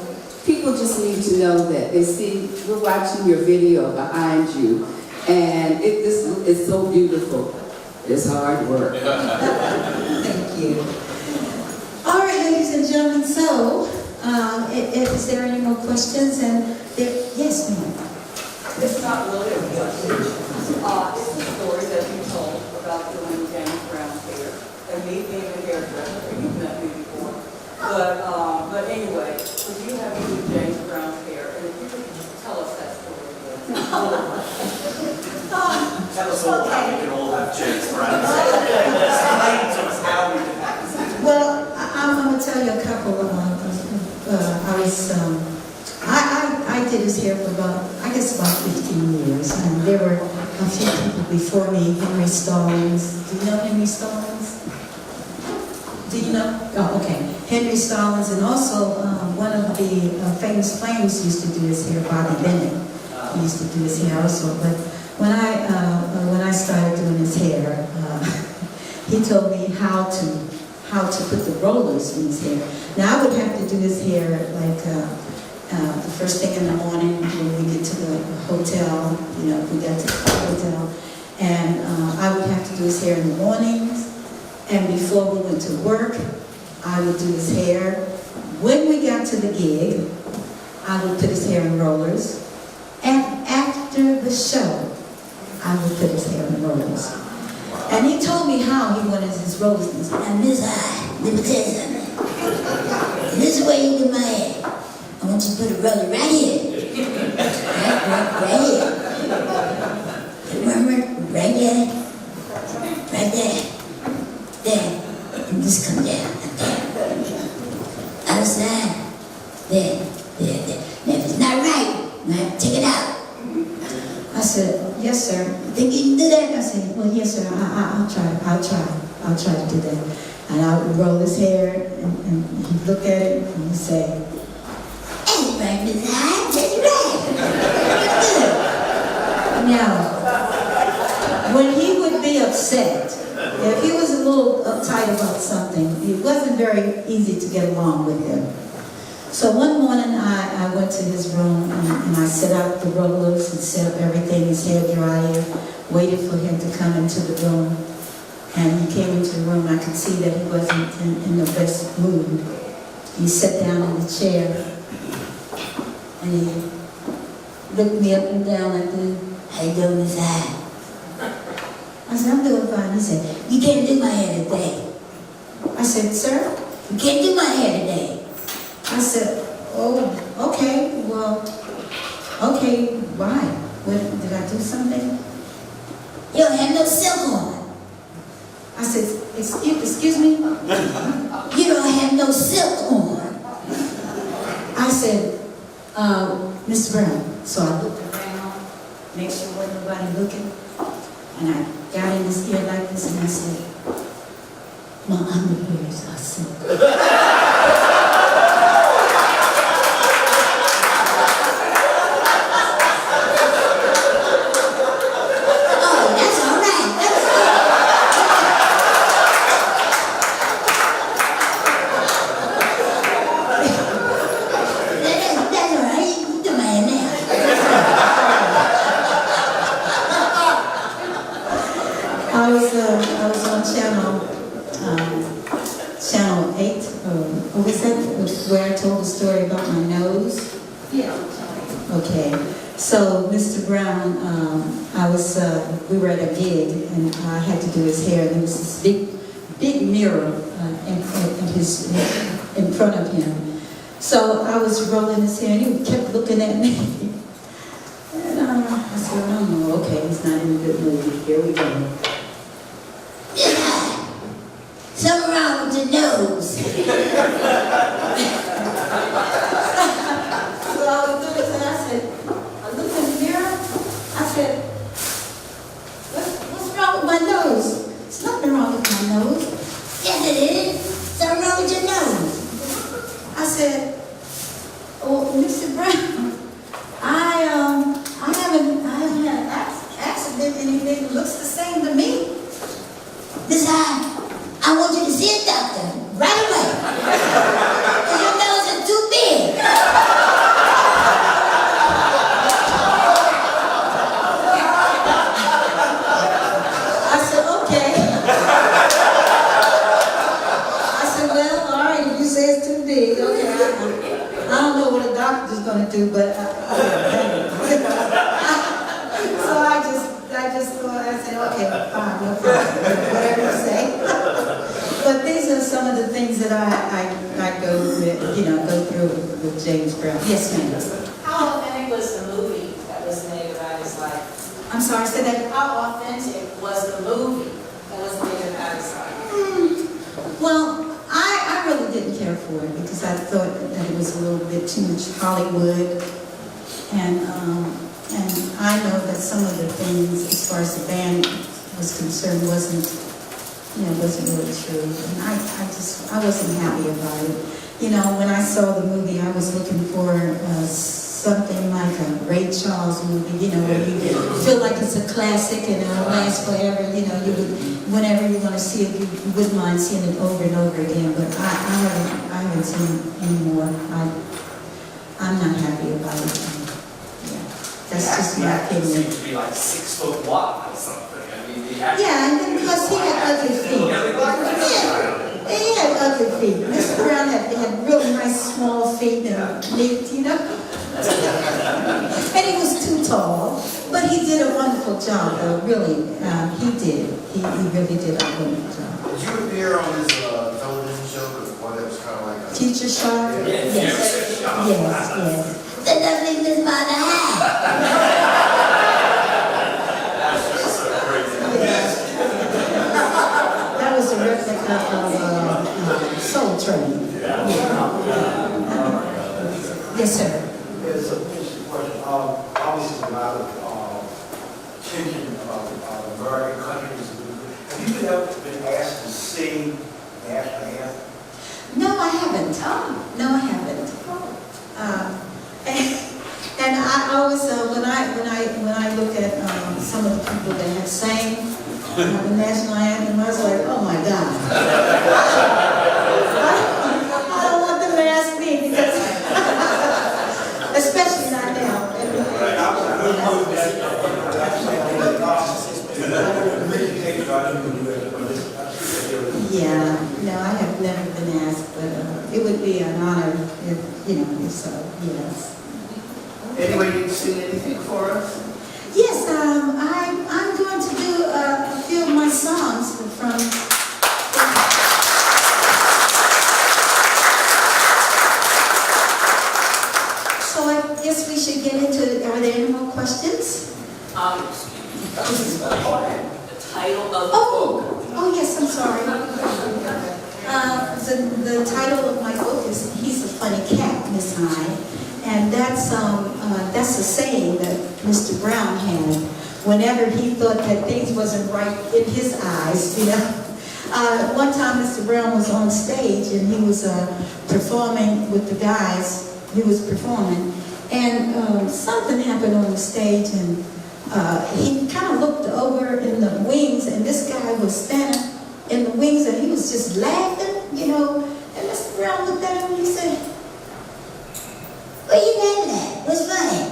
S6: people just need to know that. They see, we're watching your video behind you, and it's so beautiful. It's hard work.
S1: Thank you. All right, ladies and gentlemen, so is there any more questions? Yes, ma'am.
S7: It's not really a question. It's a story that you told about doing James Brown's hair, and me being a hairdresser. You've met me before. But anyway, would you have you do James Brown's hair? And if you could tell us that story again.
S2: Tell us all how we can all have James Brown. Explain to us how we can have it.
S1: Well, I'm going to tell you a couple of I did his hair for about 15 years, and there were a few people before me. Henry Stallings. Do you know Henry Stallings? Do you know? Oh, okay. Henry Stallings, and also one of the famous flames used to do his hair, Bobby Bennett. He used to do his hair also. But when I started doing his hair, he told me how to put the rollers in his hair. Now I would have to do his hair like the first thing in the morning when we get to the hotel, if we get to the hotel. And I would have to do his hair in the mornings. And before we went to work, I would do his hair. When we got to the gig, I would put his hair in rollers. And after the show, I would put his hair in rollers. And he told me how he wanted his rollers. He said, "Now, Miss I, let me tell you something. This is where you do my hair. I want you to put a roller right here. Right here. Remember? Right there. Right there. There. And just come down. And there. Other side. There. There. There. Now, if it's not right, now take it out." I said, "Yes, sir. Think you can do that?" I said, "Well, yes, sir. I'll try. I'll try to do that." And I would roll his hair, and he'd look at it, and he'd say, "That's right, Miss Hyde. That's right. Good." Now, when he would be upset, if he was a little uptight about something, it wasn't very easy to get along with him. So one morning I went to his room and I set out the rollers and set up everything, his hair dryer, waited for him to come into the room. And he came into the room, I could see that he wasn't in the best mood. He sat down in the chair and he looked me up and down like this. "How you doing, Miss Hyde?" I said, "I'm doing fine." He said, "You can't do my hair today." I said, "Sir, you can't do my hair today." I said, "Oh, okay, well, okay, why? What, did I do something?" "You don't have no silk on." I said, excuse me? "You don't have no silk on." I said, "Mr. Brown." So I looked around, make sure wasn't nobody looking, and I got in his ear like this and I said, "My underwears are silk." I was on channel 8, what was that, where I told the story about my nose?
S5: Yeah.
S1: Okay, so Mr. Brown, we were at a gig and I had to do his hair and there was this big mirror in front of him. So I was rolling his hair and he kept looking at me. And I said, "Oh no, okay, he's not in a good mood. Here we go." "Something wrong with your nose." So I was doing this and I looked in the mirror, I said, what's wrong with my nose? "There's nothing wrong with my nose." "Yes, it is. Something wrong with your nose." I said, "Oh, Mr. Brown, I haven't had an accident, anything that looks the same to me." "Miss Hyde, I want you to see a doctor right away. Your nose is too big." I said, "Okay." I said, "Well, all right, if you say it's too big, okay." I don't know what a doctor's going to do, but so I just thought, I said, "Okay, fine, no problem, whatever you say." But these are some of the things that I go through with James Brown. Yes, ma'am.
S5: How authentic was the movie that was made about his life?
S1: I'm sorry, say that.
S5: How authentic was the movie that was made about his life?
S1: Well, I really didn't care for it because I thought that it was a little bit too much Hollywood, and I know that some of the things as far as the band was concerned wasn't really true, and I wasn't happy about it. When I saw the movie, I was looking for something like a Ray Charles movie, where you feel like it's a classic and it'll last forever. Whenever you're going to see it, you wouldn't mind seeing it over and over again. But I haven't seen it anymore. I'm not happy about it. Yeah, that's just my opinion.
S2: Seems to be like 6 foot wide or something. He had.
S1: Yeah, and then plus he had ugly feet.
S2: Yeah, we like that.
S1: Yeah, he had ugly feet. Mr. Brown had really nice small feet and neat, you know? And he was too tall, but he did a wonderful job, though, really. He did. He really did a wonderful job.
S8: Did you appear on this television show, the one that was kind of like a...
S1: Teacher Sharp?
S2: Yes.
S1: Yes, yes. The lovely Miss Mother
S2: That's just so crazy.
S1: That was a replica of Soul Train. Yes, sir.
S4: It's an interesting question. Obviously, a lot of tension about American countries. Have you ever been asked to sing national anthem?
S1: No, I haven't. No, I haven't. And I always, when I look at some of the people that have sang the national anthem, I was like, oh my God. I don't want them to ask me because, especially not now. Yeah, no, I have never been asked, but it would be an honor if, so, yes.
S8: Anyway, you sing anything for us?
S1: Yes, I'm going to do a few of my songs from... So I guess we should get into it. Are there any more questions?
S7: Excuse me. The title of the book.
S1: Oh yes, I'm sorry. The title of my book is He's a Funny Cat, Miss Hyde. And that's a saying that Mr. Brown had whenever he thought that things wasn't right in his eyes, you know. One time Mr. Brown was on stage and he was performing with the guys. He was performing, and something happened on the stage, and he kind of looked over in the wings, and this guy was standing in the wings, and he was just laughing, you know. And Mr. Brown looked at him and he said, "What are you laughing at? What's funny?"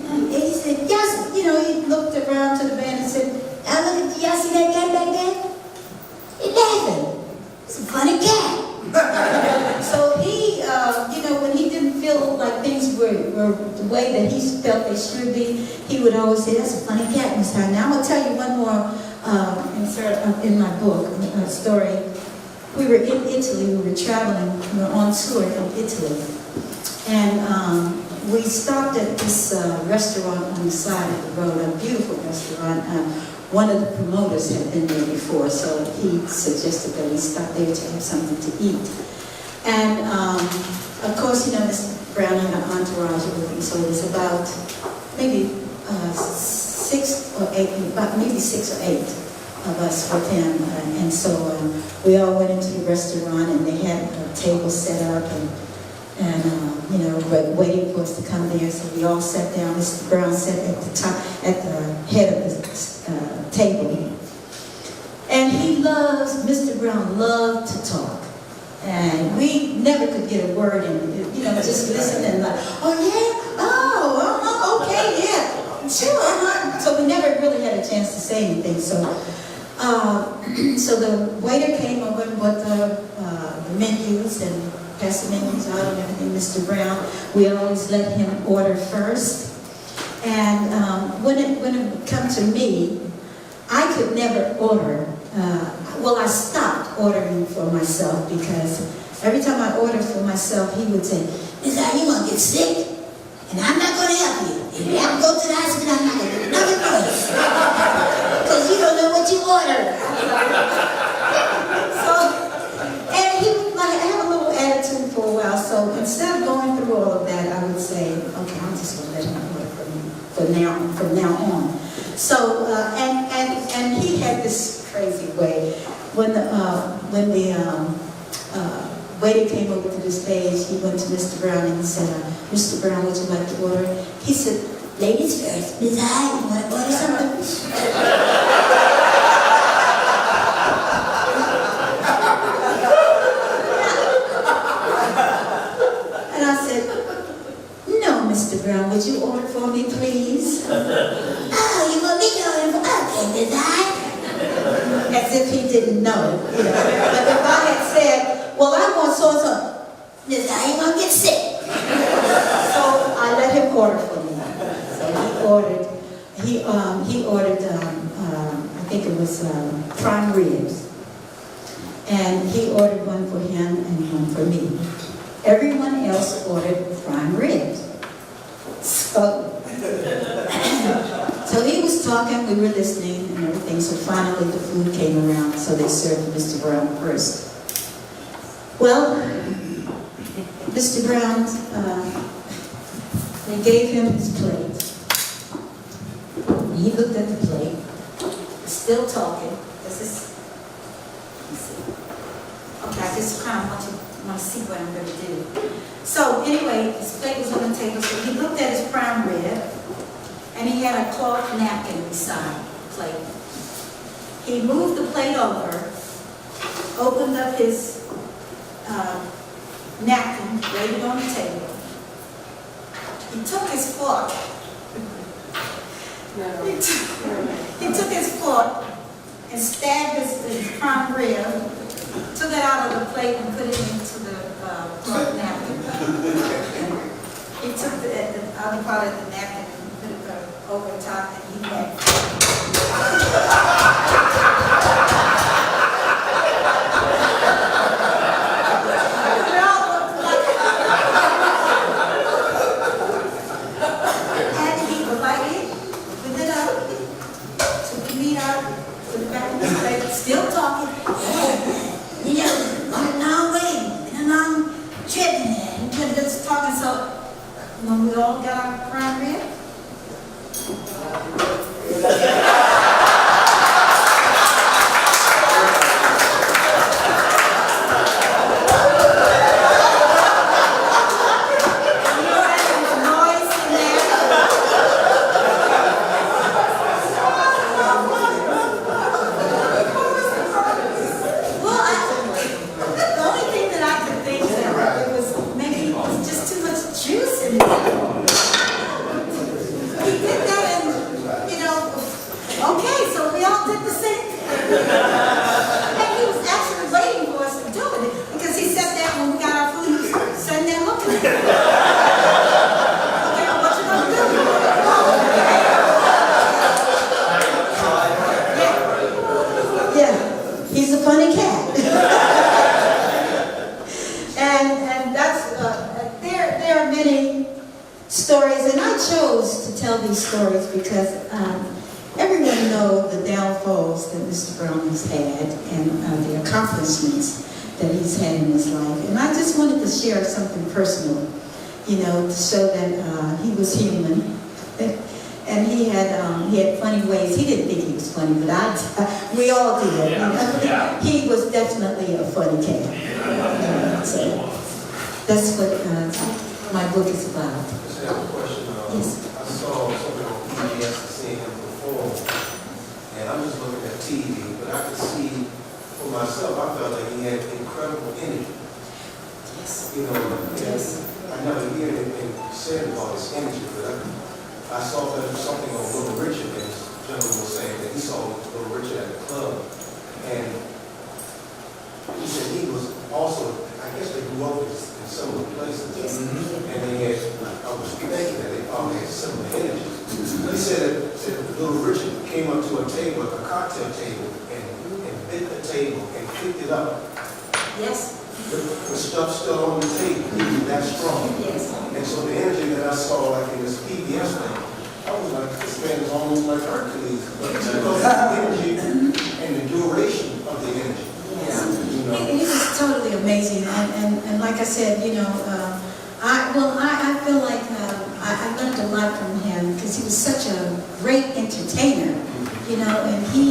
S1: And he said, "Yes," you know. He looked around to the band and said, "Now look at y'all see that cat back there? He's laughing. It's a funny cat." So he, when he didn't feel like things were the way that he felt they should be, he would always say, "That's a funny cat, Miss Hyde." Now I'm gonna tell you one more insert in my book story. We were in Italy. We were traveling. We were on tour in Italy, and we stopped at this restaurant on the side of the road, a beautiful restaurant. One of the promoters had been there before, so he suggested that we stop there to have something to eat. And of course, Mr. Brown had an entourage with him, so it was about maybe 6 or 8 of us with him. And so we all went into the restaurant, and they had a table set up, and waiting for us to come there. So we all sat down. Mr. Brown sat at the top, at the head of the table. And Mr. Brown loved to talk. And we never could get a word in, just listen and like, "Oh yeah, okay, yeah, sure, So we never really had a chance to say anything. So the waiter came over and brought the menus and passed the menus out and everything. Mr. Brown, we always let him order first. And when it would come to me, I could never order. I stopped ordering for myself because every time I ordered for myself, he would say, "Miss Hyde, you gonna get sick, and I'm not gonna help you. If you have to go to the hospital, I'm not gonna do nothing for you because you don't know what you ordered." And he would have a little attitude for a while. So instead of going through all of that, I would say, "Okay, I'm just gonna let him order from now on." So and he had this crazy way. When the waiter came over to the stage, he went to Mr. Brown and he said, "Mr. Brown, would you like to order?" He said, "Ladies first. Miss Hyde, you want to order something?" And I said, "No, Mr. Brown, would you order for me, please?" "Oh, you want me to order for?" "Okay, Miss Hyde." didn't know, you know. But if I had said, well, I want so-and-so, this guy ain't gonna get sick. So I let him order for me. So he ordered, I think it was prime ribs. And he ordered one for him and one for me. Everyone else ordered prime ribs. So he was talking, we were listening and everything, so finally the food came around, so they served Mr. Brown first. Well, Mr. Brown, they gave him his plate. He looked at the plate, still talking. This is, let me see. Okay, I just kind of want to see what I'm going to do. So anyway, his plate was on the table, so he looked at his prime rib, and he had a cloth napkin beside the plate. He moved the plate over, opened up his napkin, laid it on the table. He took his fork. He took his fork and stabbed his prime rib, took it out of the plate and put it into the cloth napkin. He took the other part of the napkin and put it over the top, and he had. And he politely put it up, took the meat out, put it back in the plate, still talking. You know, I'm now waiting, and I'm chipping it, and just talking. So when we all got our prime rib, stories because everyone knows the downfalls that Mr. Brown has had and the accomplishments that he's had in his life. And I just wanted to share something personal, you know, to show that he was human. And he had funny ways. He didn't think he was funny, but we all did. You know? Yeah. He was definitely a funny cat. So that's what my book is about.
S9: Just have a question.
S1: Yes.
S9: I saw something on PBS and seeing him perform, and I'm just looking at TV, but I could see for myself, I felt like he had incredible energy.
S1: Yes.
S9: You know,
S1: yes.
S9: I never hear anything said about his energy, but I saw that something on Little Richard, and this gentleman was saying that he saw Little Richard at the club, and he said he was also, I guess they grew up in similar places.
S1: Yes.
S9: And they had, I was thinking that they probably had similar energy. He said that Little Richard came up to a table, a cocktail table, and bit the table and picked it up.
S1: Yes.
S9: The stuff still on the table, he was that strong.
S1: Yes.
S9: And so the energy that I saw like in this PBS thing, I was like, this man is almost like Hercules. Because the energy and the duration of the energy.
S1: Yes.
S9: You know?
S1: It was totally amazing, and like I said, you know, I feel like I learned a lot from him because he was such a great entertainer, you know, and he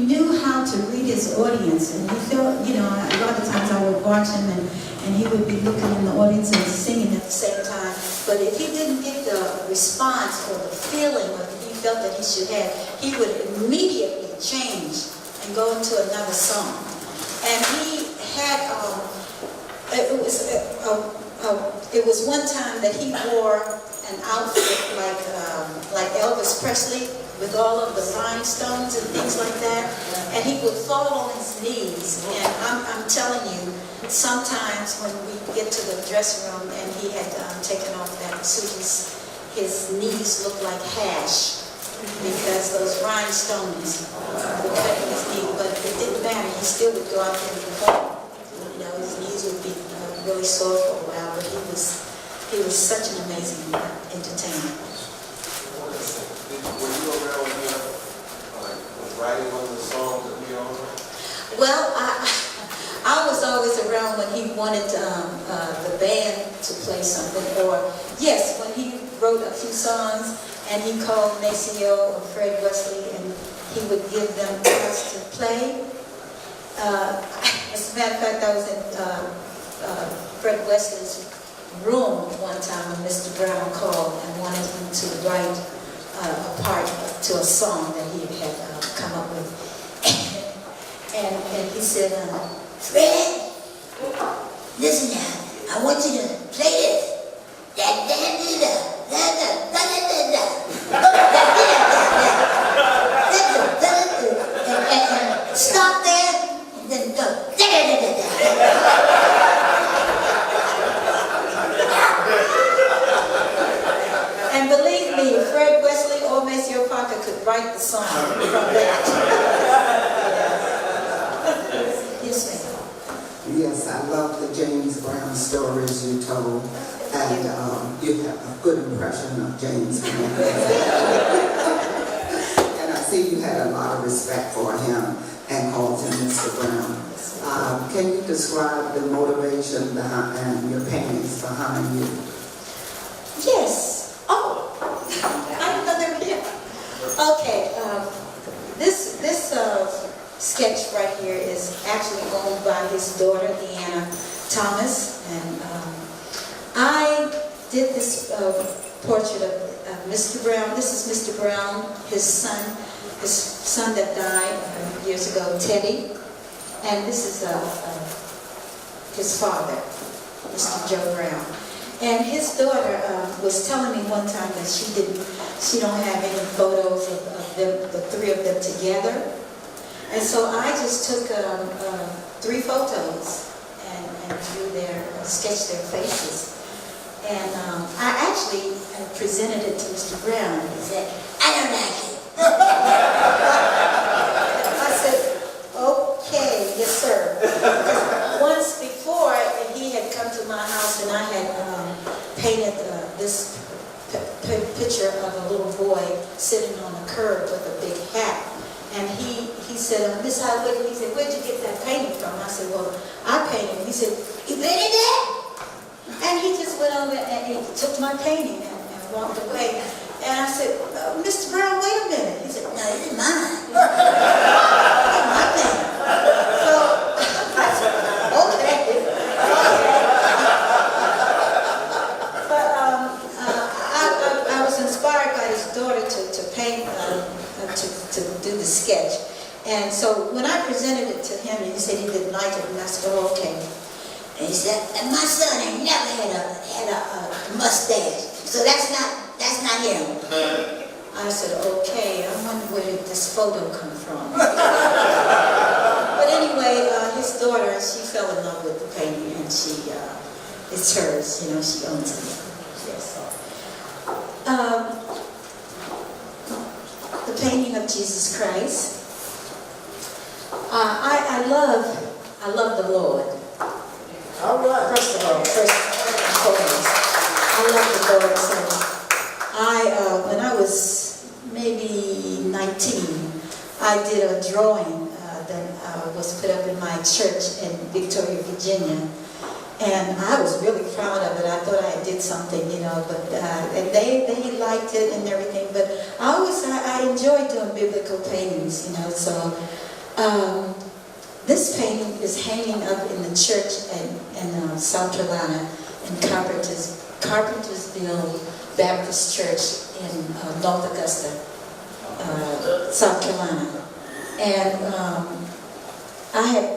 S1: knew how to read his audience, and he felt, you know, a lot of times I would watch him and he would be looking in the audience and singing at the same time, but if he didn't get the response or the feeling that he felt that he should have, he would immediately change and go into another song. And he had, it was one time that he wore an outfit like Elvis Presley, with all of the rhinestones and things like that, and he would fall on his knees. And I'm telling you, sometimes when we get to the dressing room and he had taken off that suit, his knees looked like hash because those rhinestones were cutting his knee. But it didn't matter; he still would go out there and perform. You know, his knees would be really sore for a while, but he was such an amazing entertainer.
S9: Were you around when he was writing one of the songs that we all know?
S1: Well, I was always around when he wanted the band to play something, or yes, when he wrote a few songs and he called Maceo or Fred Wesley and he would give them parts to play. As a matter of fact, I was in Fred Wesley's room one time when Mr. Brown called and wanted him to write a part to a song that he had come up with. and he said, Fred, listen now, I want you to play this. And stop there, and then go. And believe me, Fred Wesley or Maceo Parker could write the song from that. Yes, ma'am.
S10: Yes, I love the James Brown stories you told, and you have a good impression of James Brown. And I see you had a lot of respect for him and called him Mr. Brown. Can you describe the motivation behind and your paintings behind you?
S1: Yes. Oh, I didn't know they were here. Okay, this sketch right here is actually owned by his daughter, Deanna Thomas, and I did this portrait of Mr. Brown. This is Mr. Brown, his son that died years ago, Teddy, and this is his father, Mr. Joe Brown. And his daughter was telling me one time that she don't have any photos of them, the three of them together. And so I just took 3 photos and sketched their faces. And I actually presented it to Mr. Brown, and he said, I don't like it. I said, okay, yes sir. Once before, he had come to my house and I had painted this picture of a little boy sitting on a curb with a big hat. And he said, Miss Howard, he said, where'd you get that painting from? I said, well, I painted. He said, you painted that? And he just went over and he took my painting and walked away. And I said, Mr. Brown, wait a minute. He said, no, this is mine. It's my painting. So I said, okay. But I was inspired by his daughter to paint, to do the sketch. And so when I presented it to him, and he said he didn't like it, and I said, oh, okay. And he said, and my son ain't never had a mustache, so that's not him. I said, okay, I wonder where did this photo come from. But anyway, his daughter, she fell in love with the painting, and it's hers, you know, she owns it. Yes. The painting of Jesus Christ. I love the Lord.
S5: All right.
S1: First of all, first and foremost, I love the Lord. So when I was maybe 19, I did a drawing that was put up in my church in Victoria, Virginia. And I was really proud of it. I thought I did something, you know, but and they liked it and everything. But I enjoyed doing biblical paintings, you know. So this painting is hanging up in the church in South Carolina in Carpentersville Baptist Church in North Augusta, South Carolina. And I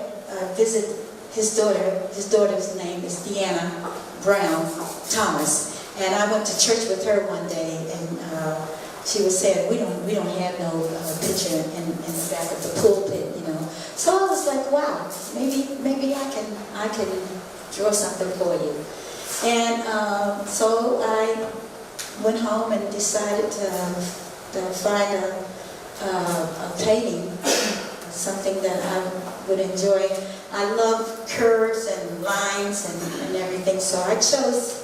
S1: visited his daughter. His daughter's name is Deanna Brown Thomas. And I went to church with her one day, and she was saying, we don't have no picture in the back of the pulpit, you know. So I was like, wow, maybe I can draw something for you. And so I went home and decided to find a painting, something that I would enjoy. I love curves and lines and everything, so I chose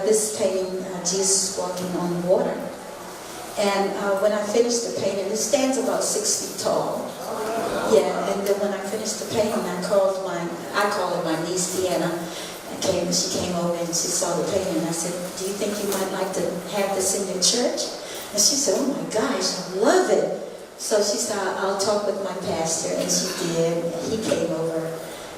S1: this painting, Jesus Walking on the Water. And when I finished the painting, it stands about 6 feet tall. Yeah, and then when I finished the painting, I called her my niece Deanna. She came over and she saw the painting, and I said, do you think you might like to have this in your church? And she said, oh my gosh, I love it. So she said, I'll talk with my pastor, and she did. He came over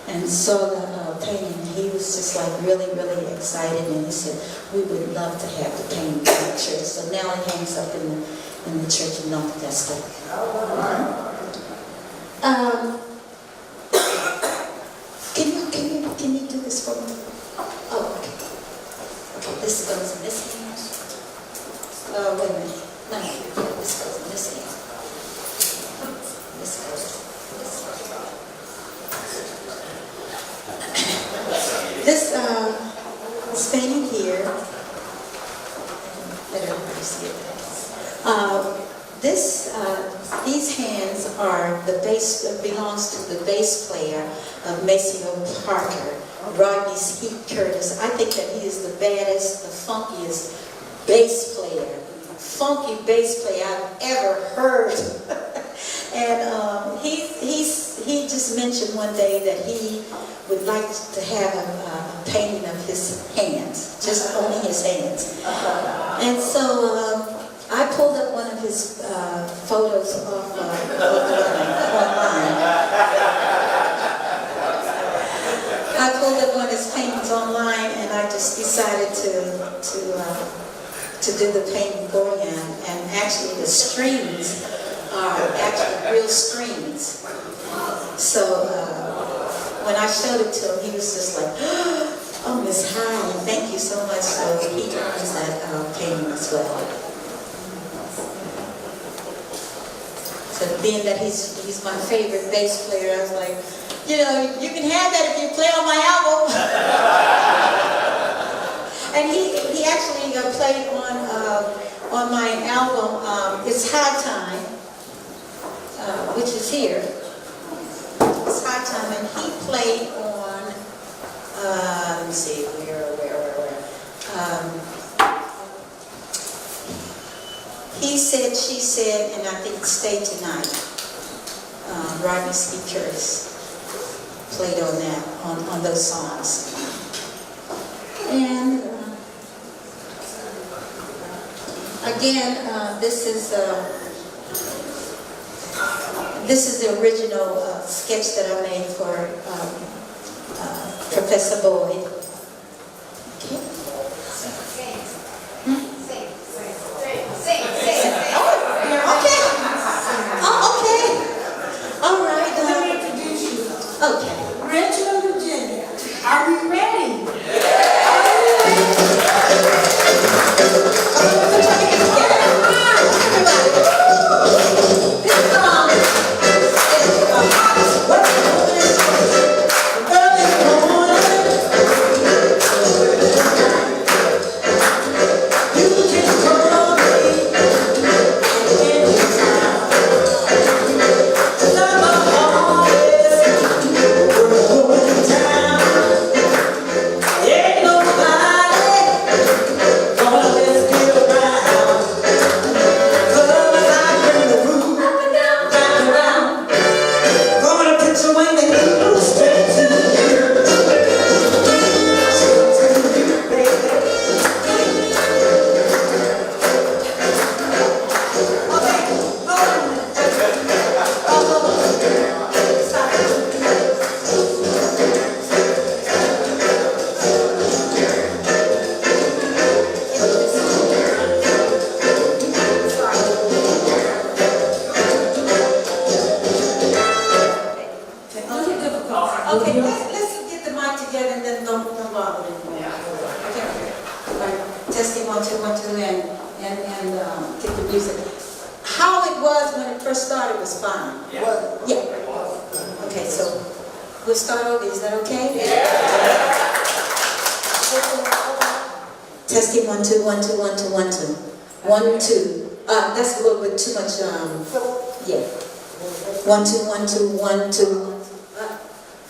S1: and saw the painting. He was just like really, really excited, and he said, we would love to have the painting in the church. So now it hangs up in the church in North Augusta. Can you do this for me? Oh, okay. Okay, this goes in this hand. Oh, wait a minute. No, this goes in this hand. This goes. This painting here. Let everybody see it. These hands are the bass, belongs to the bass player of Maceo Parker, Rodney Skeet Curtis. I think that he is the baddest, the funkiest bass player, funky bass player I've ever heard. And he just mentioned one day that he would like to have a painting of his hands, just only his hands. And so I pulled up one of his photos off online. I pulled up one of his paintings online, and I just decided to do the painting for him. And actually, the strings are actually real strings. So when I showed it to him, he was just like, "Oh, Miss Hine, thank you so much." So he owns that painting as well. So being that he's my favorite bass player, I was like, you know, you can have that if you play on my album. And he actually played on my album. It's High Time, which is here. It's High Time, and he played on. Let me see, where. He Said, She Said, and I think Stay Tonight. Rodney Skeet Curtis played on that, on those songs. And again, this is the original sketch that I made for Professor Boyd. Okay. Okay.
S5: Rachel and Virginia, are we ready?
S1: Okay, let's get the mic together and then don't bother anymore. Okay. Right. Testing 1, 2, 1, 2, and and get the music. How it was when it first started was fine. Yeah. Okay, so we'll start over. Is that okay? Yeah. Testing 1 2 1 2 1 2 1 2 1 2. That's a little bit too much. Yeah. 1 2 1 2 1 2.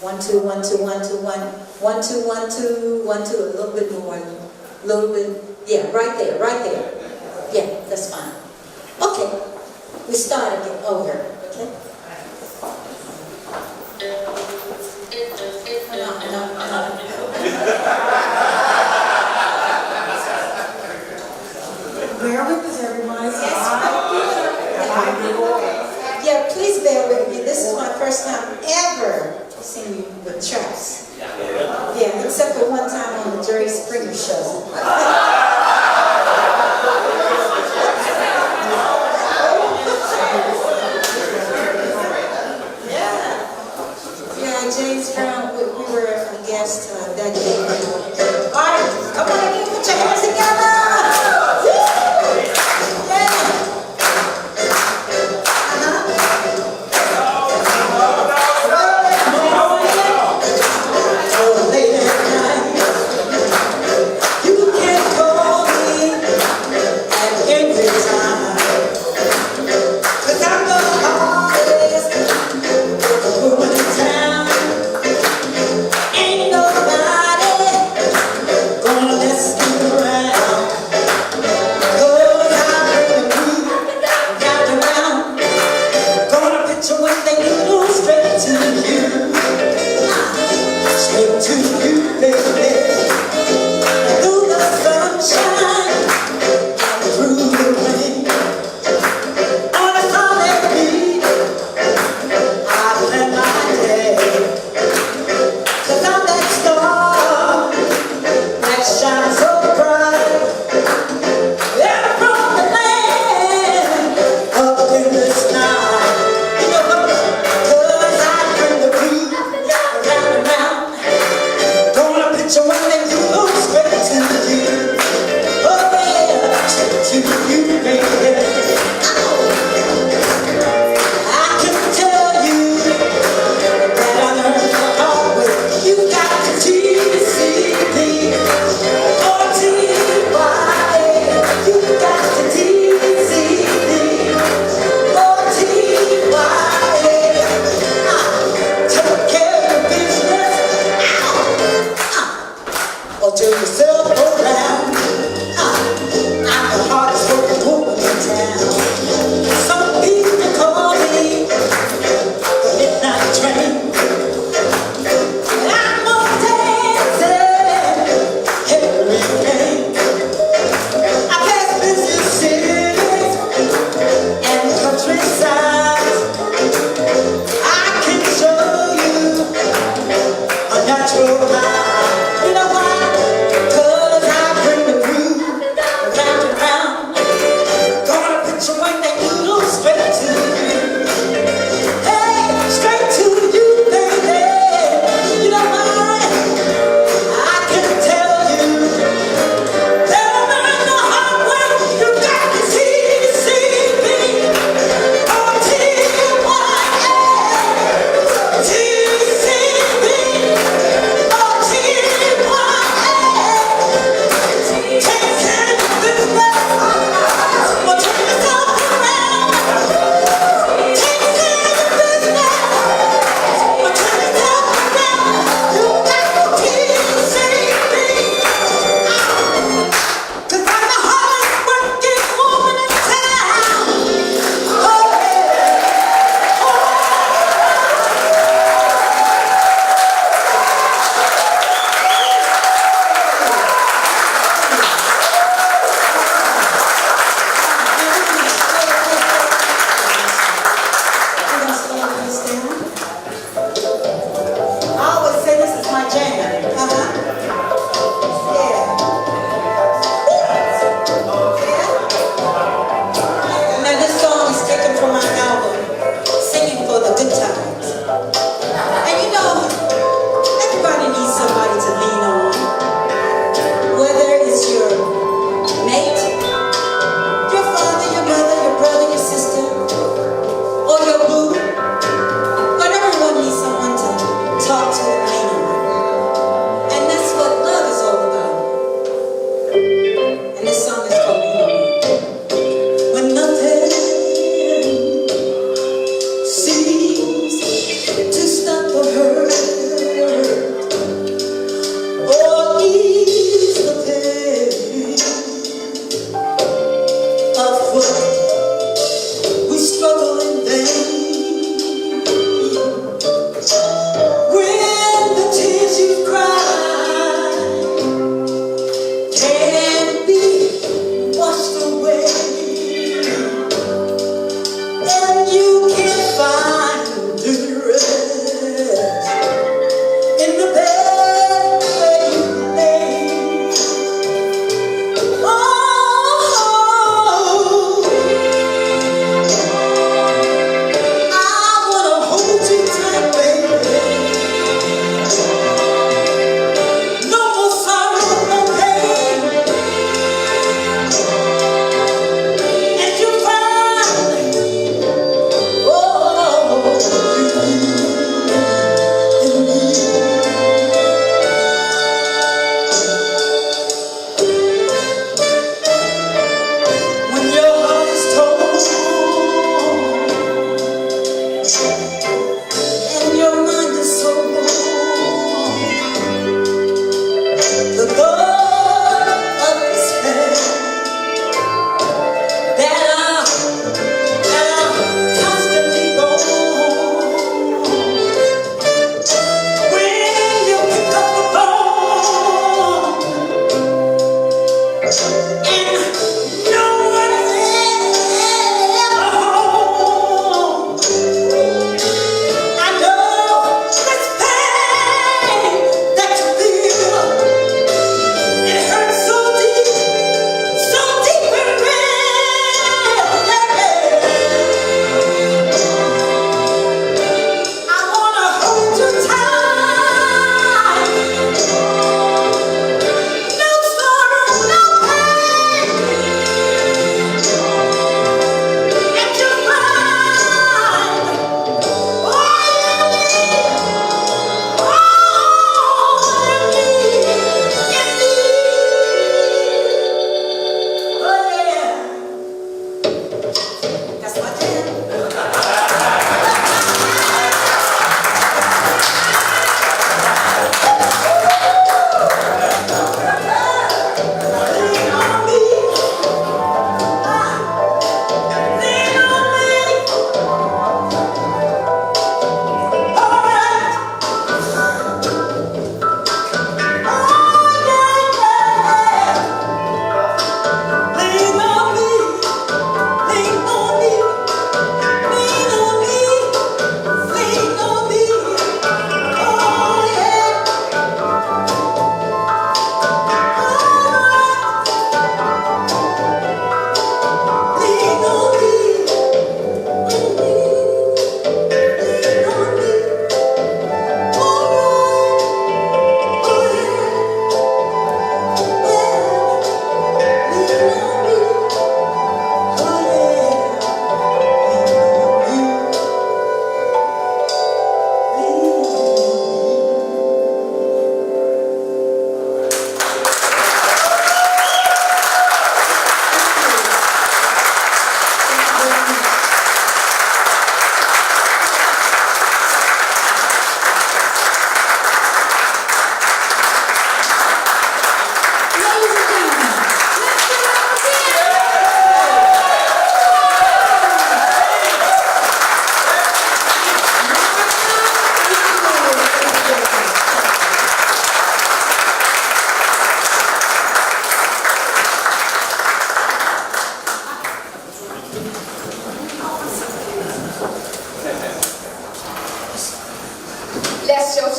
S1: 1 2 1 2 1 2 1 1 2 1 2 1 2. A little bit more. A little bit. Yeah, right there, right there. Yeah, that's fine. Okay, we start again over. Okay.
S5: Bear with us, everybody.
S1: Yeah, please bear with me. This is my first time ever singing with Travis. Yeah, except for one time on the Jerry Springer show. Yeah, James Brown, we were a guest that day. All right, come on again, put your hands together.
S10: Ain't nobody gonna listen.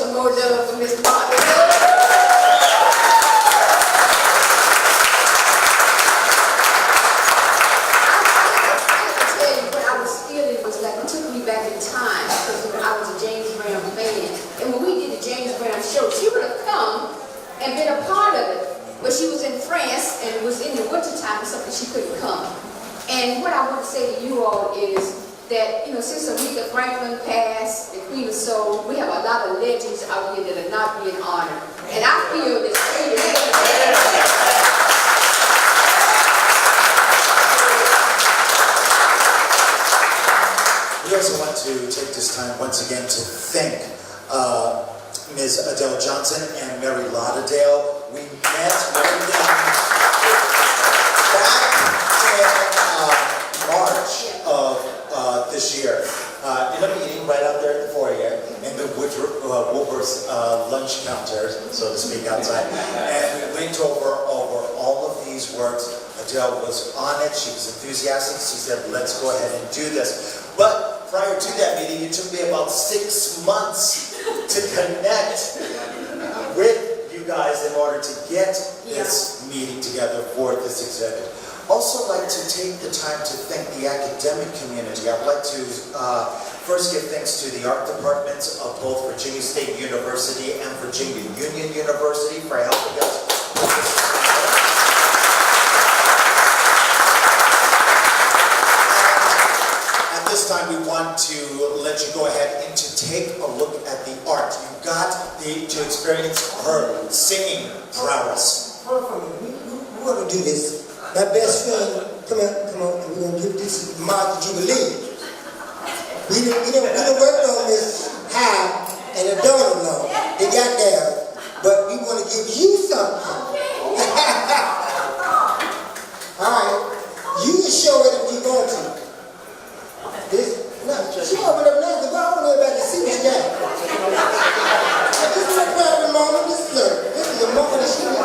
S11: some more love for Miss Martha. It took me back in time because I was a James Brown fan. And when we did the James Brown show, she would have come and been a part of it. But she was in France and it was in the wintertime or something, she couldn't come. And what I want to say to you all is that, since Aretha Franklin passed, the Queen of Soul, we have a lot of legends out here that are not being honored. And I feel that
S12: We also want to take this time once again to thank Ms. Adele Johnson and Mary Lauderdale. We met with them back in March of this year in a meeting right out there at the foyer in the Woolworth's lunch counter, so to speak, outside. And we went over all of these works. Adele was on it. She was enthusiastic. She said, let's go ahead and do this. But prior to that meeting, it took me about 6 months to connect with you guys in order to get this meeting together for this exhibit. Also like to take the time to thank the academic community. I'd like to first give thanks to the art departments of both Virginia State University and Virginia Union University for helping us with this. This time we want to let you go ahead and to take a look at the art. You got to experience her singing prowess.
S13: Hold on for a minute. We want to do this. My best friend, come on, we're going to do this Martha Jubilee. We done worked on this high and a daughter long. They got there, but we want to give you something. All right, you can show it if you want to. She opened up now, but I want everybody to see what she got. This is a private moment. This is a moment that she needs.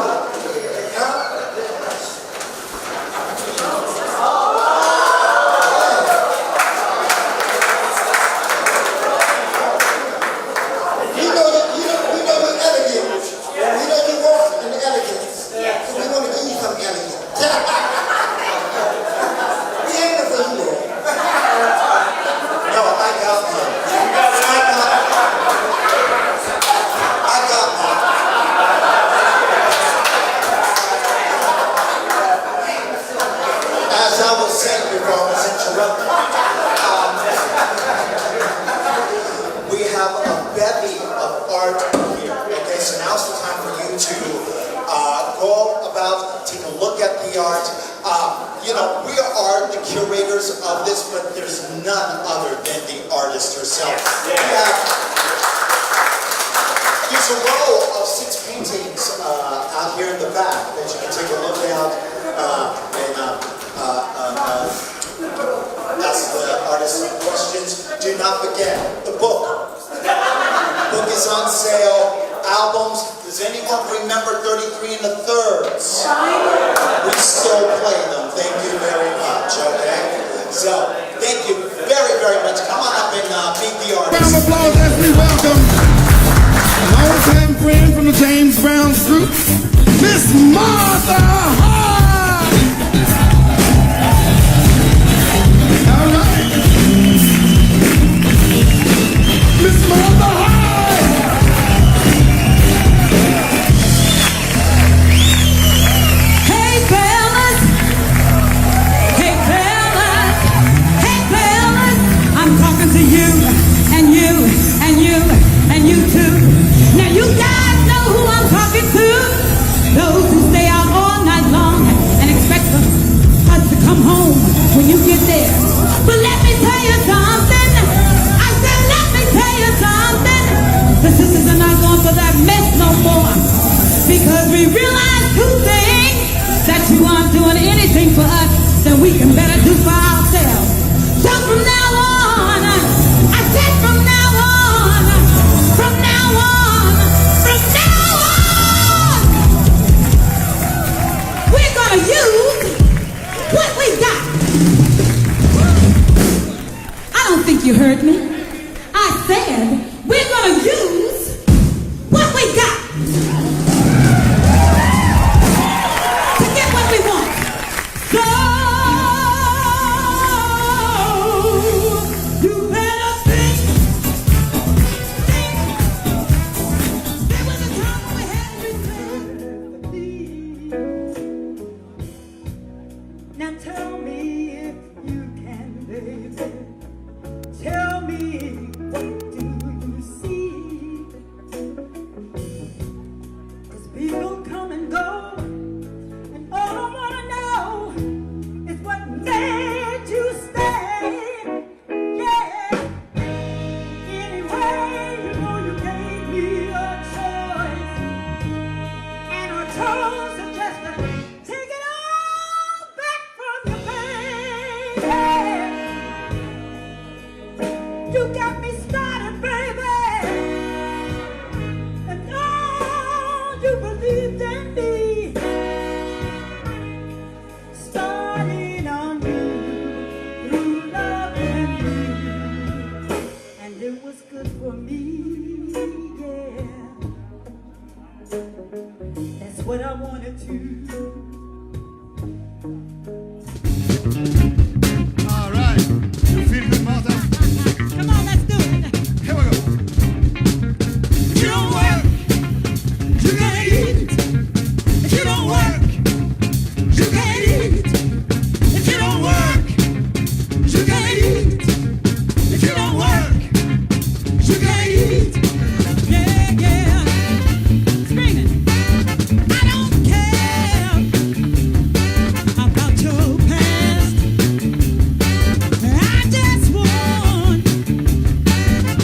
S13: You know we're elegant. We know you walk in elegance. So we want to give you some elegance. We ain't enough for you all.
S12: No, I got one. I got one. As I was saying before I was interrupted, we have a bevy of art here. Okay, so now's the time for you to go about, take a look at the art. We are the curators of this, but there's none other than the artist herself. There's a row of 6 paintings out here in the back that you can take a look at and ask the artist some questions. Do not forget the book. The book is on sale. Albums. Does anyone remember 33 1/3? We still play them. Thank you very much. Okay. So thank you very, very much. Come on up and meet the artist.
S14: Round of applause as we welcome a long-time friend from the James Brown group, Miss Martha Hart. All right, Miss Martha Hart.
S15: To you, and you, and you, and you too. Now you guys know who I'm talking to. Those who stay out all night long and expect us to come home when you get there. But let me tell you something. I said, let me tell you something. The sisters are not going for that mess no more. Because we realize 2 things. That you aren't doing anything for us that we can better do for ourselves. So from now on, I said from now on, from now on, from now on, we're gonna use what we got. I don't think you heard me. I said we're gonna use what I wanted to.
S14: All right. You feel good, Martha?
S15: Come on, let's do it.
S14: Here we go. If you don't work, you can't eat. If you don't work, you can't eat. If you don't work, you can't eat. If you don't work, you can't eat.
S15: Yeah, yeah. Spring it. I don't care about your past. I just want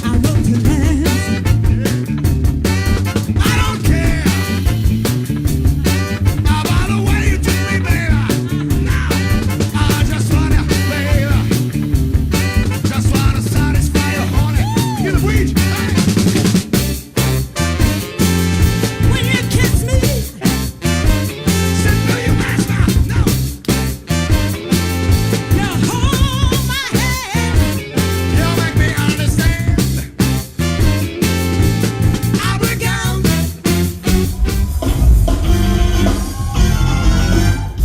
S15: our road to last.
S14: I don't care about the way you treat me, baby. Now, I just wanna, baby, just wanna satisfy your honey. Get the weed. Hey.
S15: When you kiss me,
S14: Sit through your master. No.
S15: you hold my hand.
S14: You make me understand. I began.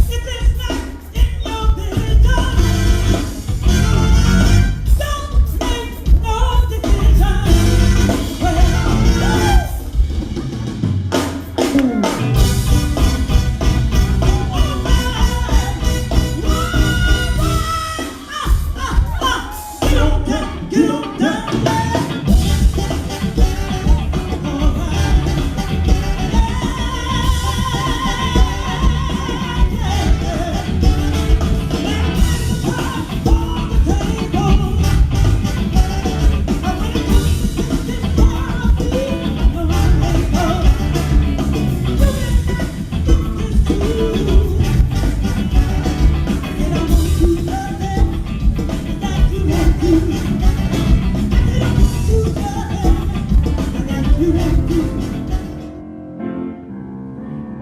S15: If it's not in your vision, don't make no decision. Get on down.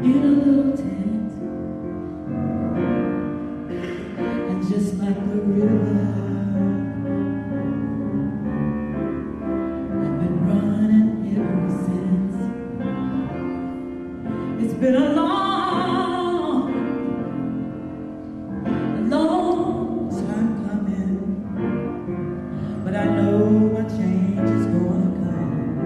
S15: In a little tent, and just like the river, I've been running ever since. It's been a long time coming, but I know a change is gonna come.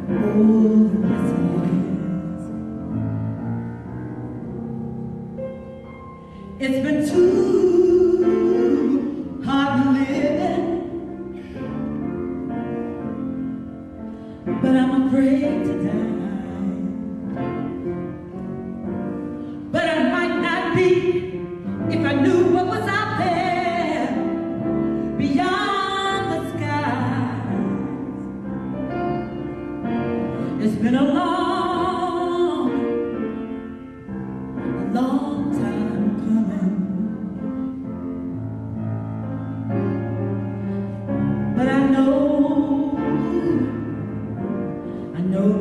S15: Oh, yes it is. It's been too hard living, but I'm afraid to die. But I might not be if I knew what was out there beyond the skies. It's been a long time coming, but I know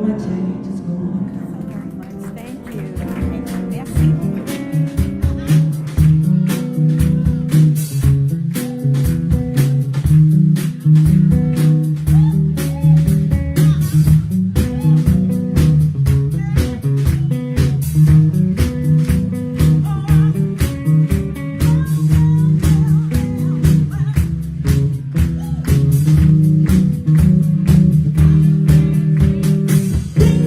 S15: my change is gonna come. Thank you. Thank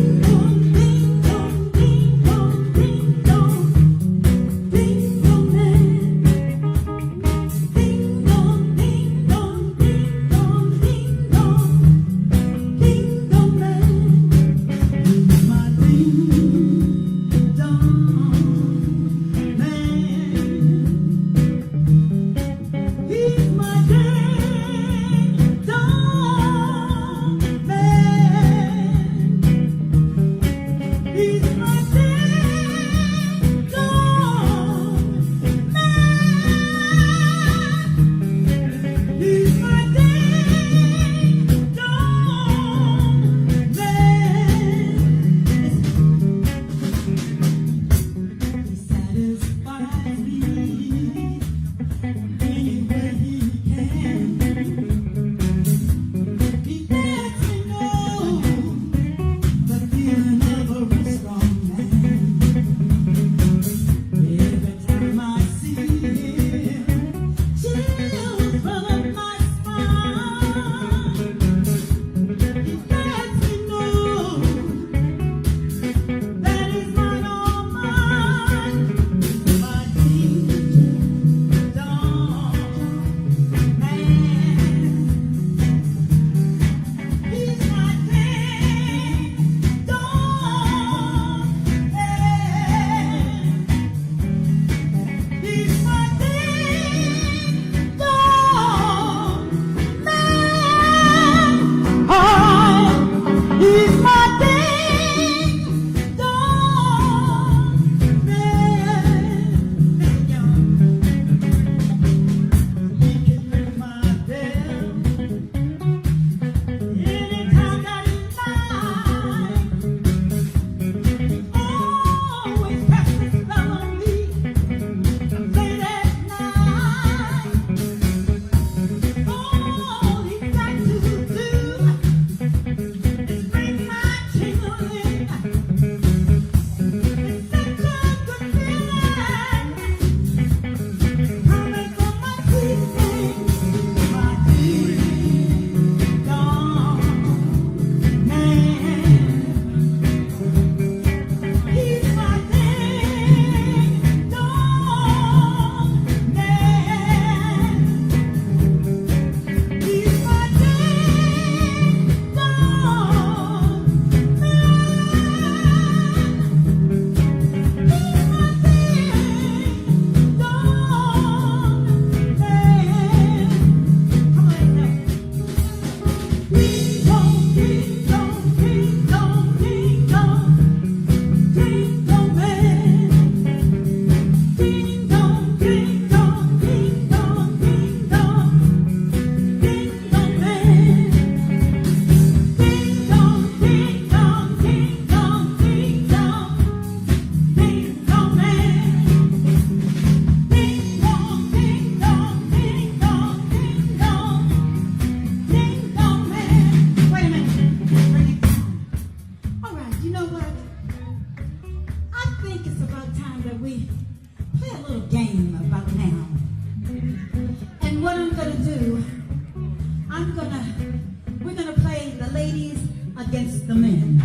S15: ladies against the men.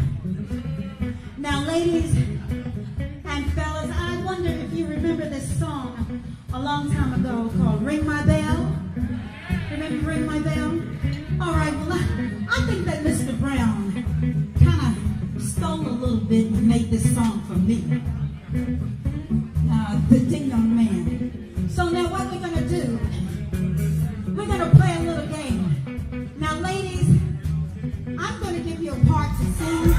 S15: Now, ladies and fellas, I wonder if you remember this song a long time ago called Ring My Bell. Remember Ring My Bell? All right, well, I think that Mr. Brown kind of stole a little bit and made this song for me, the ding young man. So now what we're going to do, we're going to play a little game. Now, ladies, I'm going to give you a part to sing.